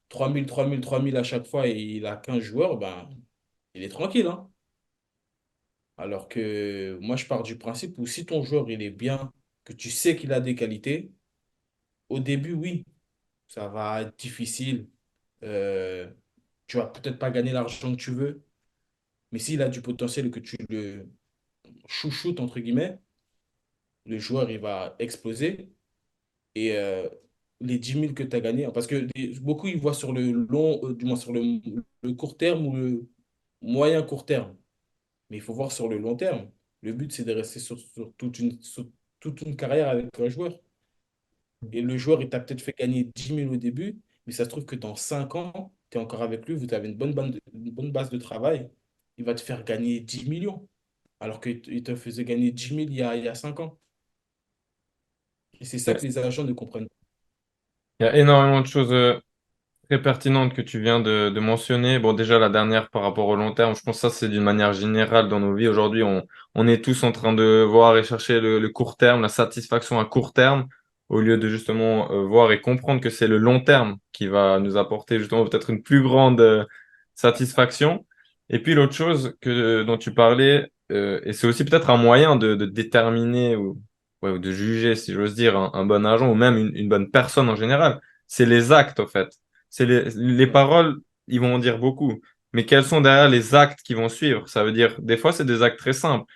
3 000 à chaque fois et il a 15 joueurs, ben, il est tranquille, hein. Alors que moi, je pars du principe où si ton joueur, il est bien, que tu sais qu'il a des qualités, au début, oui, ça va être difficile. Euh, Tu vas peut-être pas gagner l'argent que tu veux, mais s'il a du potentiel et que tu le chouchoutes, entre guillemets, le joueur, il va exploser. Et les 10 000 que tu as gagnés, parce que beaucoup, ils voient sur le long, du moins sur le court terme ou le moyen court terme. Mais il faut voir sur le long terme. Le but, c'est de rester sur toute une carrière avec un joueur. Et le joueur, il t'a peut-être fait gagner 10 000 au début, mais ça se trouve que dans 5 ans, tu es encore avec lui, vous avez une bonne base de travail, il va te faire gagner 10 millions, alors qu'il te faisait gagner 10 000 il y a 5 ans. Et c'est ça que les agents ne comprennent pas. Il y a énormément de choses très pertinentes que tu viens de mentionner. Bon, déjà, la dernière par rapport au long terme, je pense que ça, c'est d'une manière générale dans nos vies. Aujourd'hui, on est tous en train de voir et chercher le court terme, la satisfaction à court terme, au lieu de justement voir et comprendre que c'est le long terme qui va nous apporter justement peut-être une plus grande satisfaction. Et puis, l'autre chose dont tu parlais, et c'est aussi peut-être un moyen de déterminer ou, ouais, ou de juger, si j'ose dire, un bon agent ou même une bonne personne en général, c'est les actes, en fait. C'est les paroles, ils vont en dire beaucoup. Mais quels sont derrière les actes qui vont suivre? Ça veut dire, des fois, c'est des actes très simples.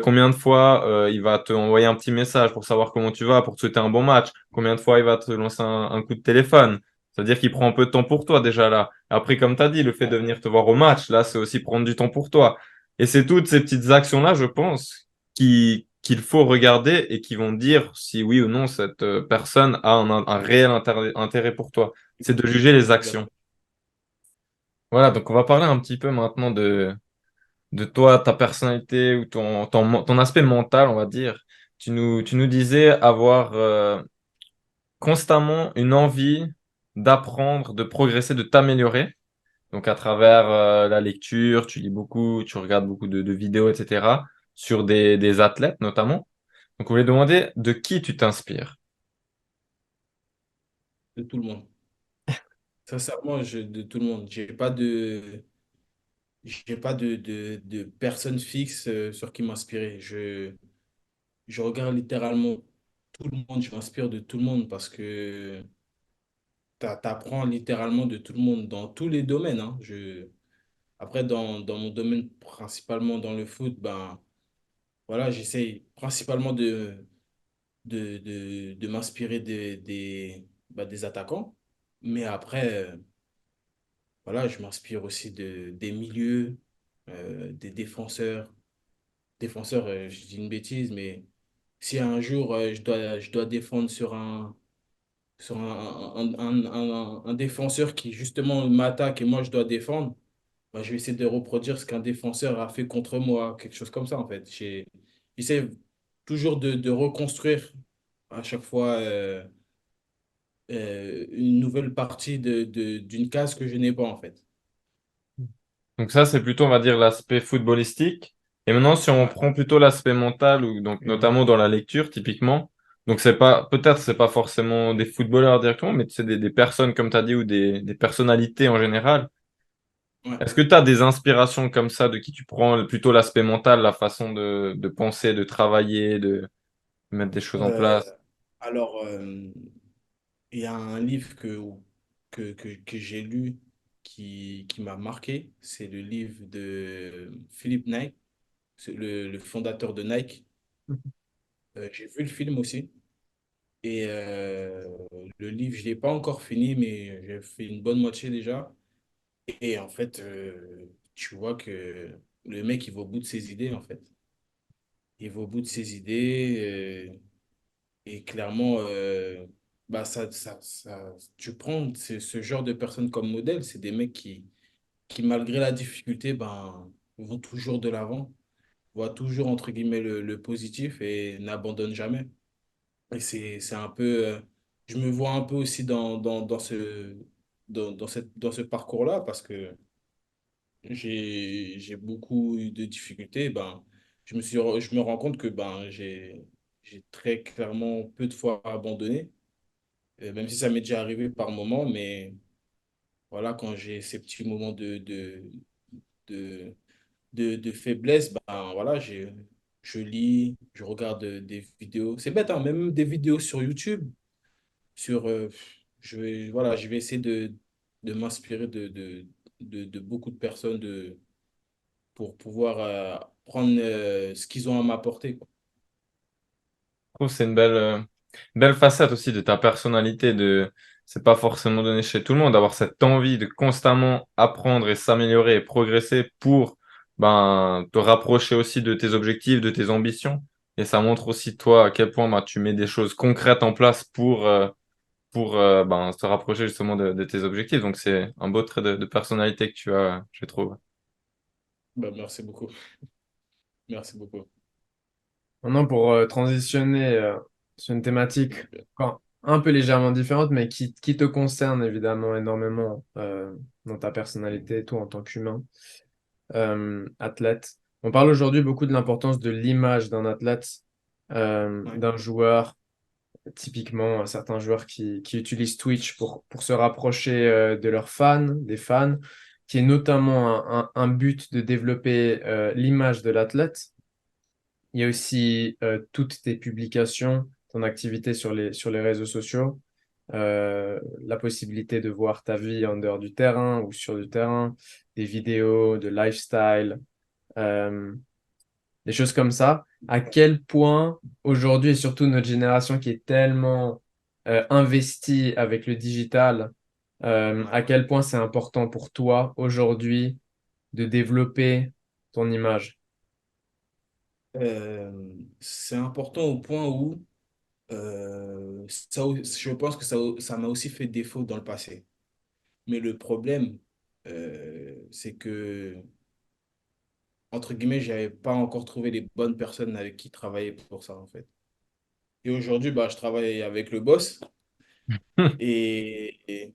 Combien de fois il va te envoyer un petit message pour savoir comment tu vas, pour te souhaiter un bon match? Combien de fois il va te lancer un coup de téléphone? C'est-à-dire qu'il prend un peu de temps pour toi déjà là. Après, comme tu as dit, le fait de venir te voir au match, là, c'est aussi prendre du temps pour toi. Et c'est toutes ces petites actions-là, je pense, qu'il faut regarder et qui vont dire si oui ou non cette personne a un réel intérêt pour toi. C'est de juger les Je suis actions. d'accord. Voilà, donc on va parler un petit peu maintenant de toi, ta personnalité ou ton aspect mental, on va dire. Tu nous disais avoir constamment une envie d'apprendre, de progresser, de t'améliorer. Donc à travers la lecture, tu lis beaucoup, tu regardes beaucoup de vidéos, etc. sur des athlètes notamment. Donc on voulait demander de qui tu t'inspires. De tout le monde. Sincèrement, de tout le monde. J'ai pas de personne fixe sur qui m'inspirer. Je regarde littéralement tout le monde. Je m'inspire de tout le monde parce que t'apprends littéralement de tout le monde dans tous les domaines, hein. Après, dans mon domaine, principalement dans le foot, ben, voilà, j'essaye principalement de m'inspirer des attaquants. Mais après, voilà, je m'inspire aussi des milieux. des défenseurs. Défenseurs, je dis une bêtise, mais si un jour je dois défendre sur un défenseur qui justement m'attaque et moi je dois défendre, bah, je vais essayer de reproduire ce qu'un défenseur a fait contre moi, quelque chose comme ça en fait. J'essaie toujours de reconstruire à chaque fois une nouvelle partie d'une case que je n'ai pas en fait. Donc ça, c'est plutôt, on va dire, l'aspect footballistique. Et maintenant, si on Ouais. prend plutôt l'aspect mental, ou donc notamment dans la lecture, typiquement, donc c'est pas, peut-être c'est pas forcément des footballeurs directement, mais c'est des personnes, comme tu as dit, ou des personnalités en général. Ouais. Est-ce que tu as des inspirations comme ça de qui tu prends plutôt l'aspect mental, la façon de penser, de travailler, de mettre des choses en Euh, place? alors, il y a un livre que j'ai lu qui m'a marqué. C'est le livre de Philippe Knight, c'est le fondateur de Nike. J'ai vu le film aussi. Et le livre, je ne l'ai pas encore fini, mais j'ai fait une bonne moitié déjà. Et en fait, tu vois que le mec, il va au bout de ses idées, en fait. Il va au bout de ses idées. Et clairement, bah tu prends ce genre de personnes comme modèle, c'est des mecs qui, malgré la difficulté, ben, vont toujours de l'avant, voient toujours, entre guillemets, le positif et n'abandonnent jamais. Et c'est un peu, je me vois un peu aussi dans ce parcours-là parce que j'ai beaucoup eu de difficultés. Ben, je me rends compte que ben, j'ai très clairement peu de fois abandonné, même si ça m'est déjà arrivé par moment, mais voilà, quand j'ai ces petits moments de, de faiblesse, ben voilà, je lis, je regarde des vidéos. C'est bête, hein, même des vidéos sur YouTube, sur, voilà, je vais essayer de m'inspirer de beaucoup de personnes pour pouvoir prendre ce qu'ils ont à m'apporter, quoi. Je trouve que c'est une belle facette aussi de ta personnalité. C'est pas forcément donné chez tout le monde d'avoir cette envie de constamment apprendre et s'améliorer et progresser pour ben, te rapprocher aussi de tes objectifs, de tes ambitions. Et ça montre aussi toi à quel point ben, tu mets des choses concrètes en place pour ben, se rapprocher justement de tes objectifs. Donc c'est un beau trait de personnalité que tu as, je trouve. Ben, merci beaucoup. Merci beaucoup. Maintenant, pour transitionner sur une thématique encore un peu légèrement différente, mais qui te concerne évidemment énormément dans ta personnalité, toi en tant qu'humain, athlète. On parle aujourd'hui beaucoup de l'importance de l'image d'un athlète, Ouais. d'un joueur, typiquement certains joueurs qui utilisent Twitch pour se rapprocher de leurs fans, des fans, qui est notamment un but de développer l'image de l'athlète. Il y a aussi toutes tes publications, ton activité sur les réseaux sociaux, la possibilité de voir ta vie en dehors du terrain ou sur le terrain, des vidéos de lifestyle, euh, des choses comme ça. À quel point aujourd'hui, et surtout notre génération qui est tellement investie avec le digital, Ouais. à quel point c'est important pour toi aujourd'hui de développer ton image. C'est important au point où je pense que ça m'a aussi fait défaut dans le passé. Mais le problème, c'est que, entre guillemets, j'avais pas encore trouvé les bonnes personnes avec qui travailler pour ça, en fait. Et aujourd'hui, bah, je travaille avec le boss et, et,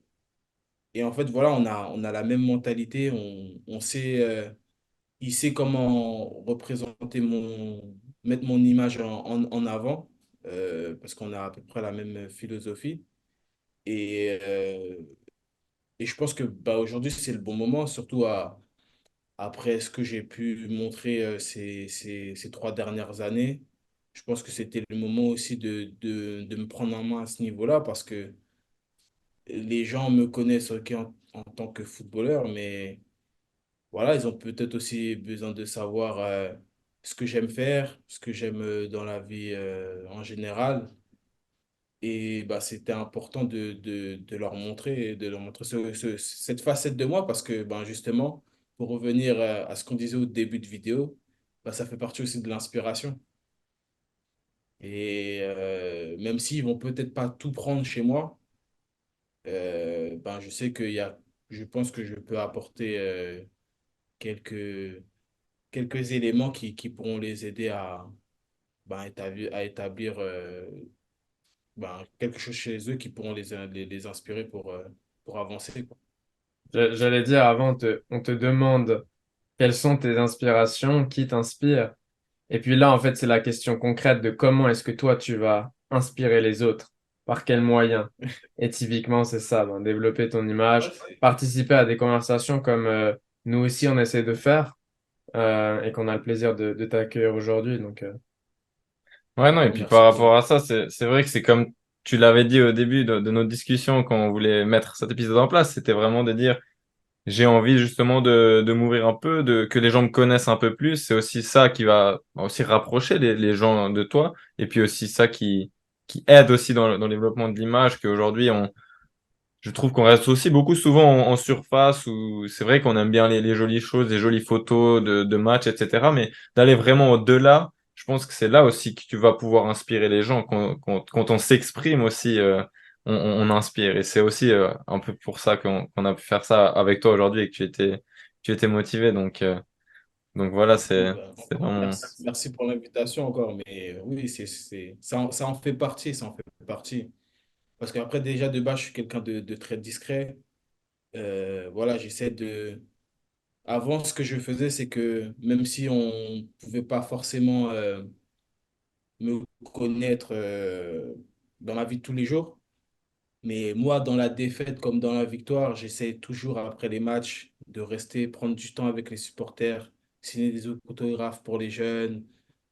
et en fait, voilà, on a la même mentalité, on sait, il sait comment représenter mettre mon image en avant, parce qu'on a à peu près la même philosophie. Et, et je pense que bah, aujourd'hui, c'est le bon moment, surtout après ce que j'ai pu montrer ces 3 dernières années. Je pense que c'était le moment aussi de me prendre en main à ce niveau-là, parce que les gens me connaissent ok, en tant que footballeur, mais voilà, ils ont peut-être aussi besoin de savoir ce que j'aime faire, ce que j'aime dans la vie en général. Et bah, c'était important de leur montrer, cette facette de moi parce que ben, justement, pour revenir à ce qu'on disait au début de vidéo, bah, ça fait partie aussi de l'inspiration. Et même s'ils vont peut-être pas tout prendre chez moi, ben, je pense que je peux apporter quelques, quelques éléments qui pourront les aider à, ben, à établir ben, quelque chose chez eux qui pourront les inspirer pour avancer, quoi. J'allais dire avant, on te demande quelles sont tes inspirations, qui t'inspire. Et puis là, en fait, c'est la question concrète de comment est-ce que toi, tu vas inspirer les autres, par quels moyens. Et typiquement, c'est ça, ben, développer ton Ouais, image, participer à des conversations comme nous aussi, on essaie de faire et qu'on a le plaisir de t'accueillir aujourd'hui. Donc, Ouais, non, et puis merci par beaucoup. rapport à ça, c'est vrai que c'est comme tu l'avais dit au début de notre discussion quand on voulait mettre cet épisode en place, c'était vraiment de dire j'ai envie justement de m'ouvrir un peu, que les gens me connaissent un peu plus. C'est aussi ça qui va aussi rapprocher les gens de toi. Et puis aussi ça qui aide aussi dans le développement de l'image, qu'aujourd'hui, je trouve qu'on reste aussi beaucoup souvent en surface où c'est vrai qu'on aime bien les jolies choses, les jolies photos de matchs, etc. Mais d'aller vraiment au-delà, je pense que c'est là aussi que tu vas pouvoir inspirer les gens. Quand on s'exprime aussi, on inspire. Et c'est aussi un peu pour ça qu'on a pu faire ça avec toi aujourd'hui et que tu étais motivé. Donc voilà, Oui, c'est vraiment. merci pour l'invitation encore, mais oui, ça en fait partie, ça en fait partie. Parce qu'après, déjà, de base, je suis quelqu'un de très discret. Voilà, j'essaie de... Avant, ce que je faisais, c'est que même si on ne pouvait pas forcément me connaître dans la vie de tous les jours, mais moi, dans la défaite comme dans la victoire, j'essaie toujours, après les matchs, de rester, prendre du temps avec les supporters, signer des autographes pour les jeunes,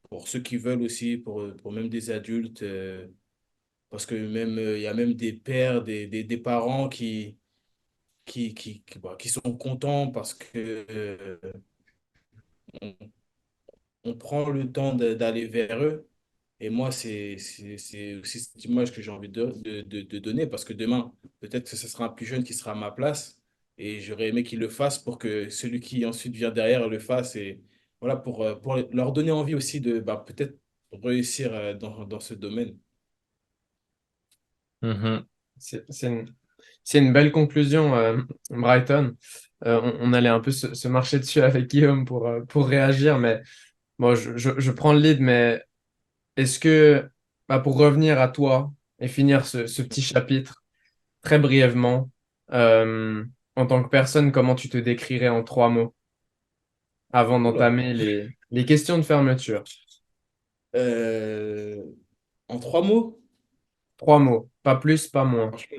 pour ceux qui veulent aussi, pour même des adultes. Parce que même, il y a même des pères, des parents bah, qui sont contents parce que on, on prend le temps d'aller vers eux. Et moi, c'est aussi cette image que j'ai envie de donner parce que demain, peut-être que ce sera un plus jeune qui sera à ma place et j'aurais aimé qu'il le fasse pour que celui qui ensuite vient derrière le fasse et voilà, pour leur donner envie aussi de bah, peut-être réussir dans ce domaine. Mhm. c'est c'est une belle conclusion, Brighton. On allait un peu se marcher dessus avec Guillaume pour réagir, mais bon, je prends le lead, mais est-ce que, bah, pour revenir à toi et finir ce petit chapitre très brièvement, euh, en tant que personne, comment tu te décrirais en 3 mots avant Oula. d'entamer les questions de fermeture? Euh, en 3 mots, 3 mots, pas plus, pas moins. franchement,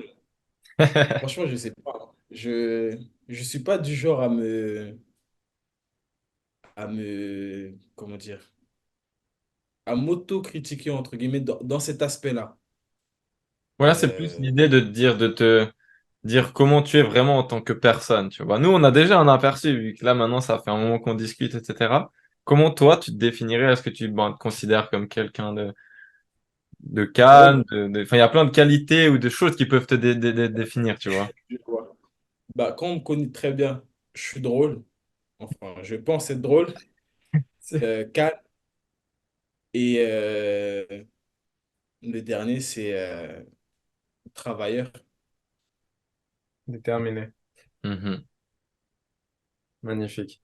franchement, je sais pas. Je suis pas du genre comment dire, à m'auto-critiquer, entre guillemets, dans cet aspect-là. Voilà, c'est plus Euh, l'idée de te dire, de te dire comment tu es vraiment en tant que personne, tu vois. Nous, on a déjà un aperçu, vu que là, maintenant, ça fait un moment qu'on discute, etc. Comment toi, tu te définirais? Est-ce que tu te considères comme quelqu'un de calme? drôle, Enfin, il y a plein de qualités ou de choses qui peuvent te définir, tu vois. je vois. Bah, quand on me connaît très bien, je suis drôle. Enfin, je pense être drôle, C'est calme. Et le dernier, c'est travailleur. déterminé. Mhm. Magnifique.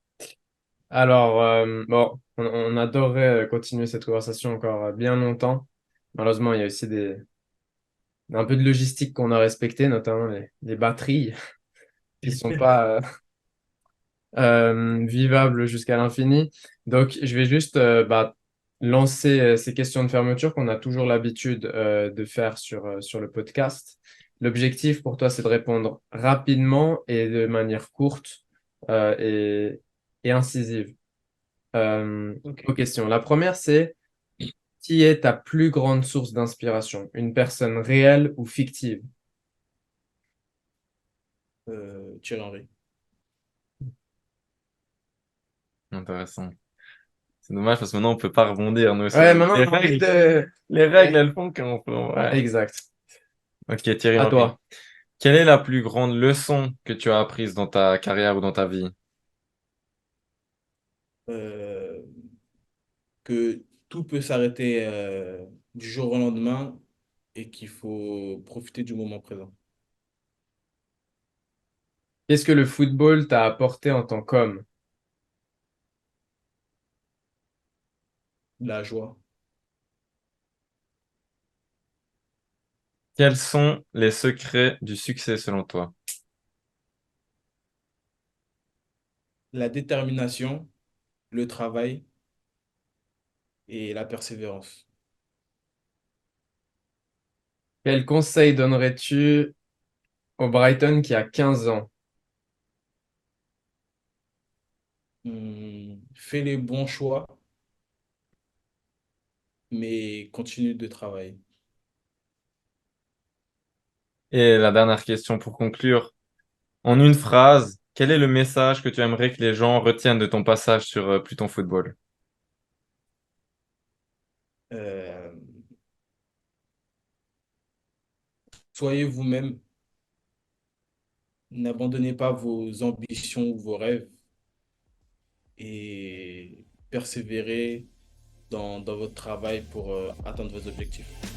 Alors, bon, on adorerait continuer cette conversation encore bien longtemps. Malheureusement, il y a aussi un peu de logistique qu'on a respecté, notamment les batteries qui sont pas vivables jusqu'à l'infini. Donc, je vais juste bah, lancer ces questions de fermeture qu'on a toujours l'habitude de faire sur le podcast. L'objectif pour toi, c'est de répondre rapidement et de manière courte et incisive Ok. aux questions. La première, c'est qui est ta plus grande source d'inspiration? Une personne réelle ou fictive? Thierry Henry. Intéressant. C'est dommage parce que maintenant, on peut pas rebondir, nous, sur Ouais, maintenant, les j'ai envie règles. de... Les règles, Ouais, elles font qu'on peut. Ouais. exact. Ok, Thierry À Henry. toi. Quelle est la plus grande leçon que tu as apprise dans ta carrière ou dans ta vie? euh, que tout peut s'arrêter du jour au lendemain et qu'il faut profiter du moment présent. Qu'est-ce que le football t'a apporté en tant qu'homme? La joie, Quels sont les secrets du succès selon toi? la détermination, le travail et la persévérance. Quel conseil donnerais-tu au Brighton qui a 15 ans? Fais les bons choix, mais continue de travailler. Et la dernière question pour conclure. En une phrase, quel est le message que tu aimerais que les gens retiennent de ton passage sur Pluton Football? Euh, Soyez vous-même, n'abandonnez pas vos ambitions ou vos rêves et persévérez dans votre travail pour atteindre vos objectifs.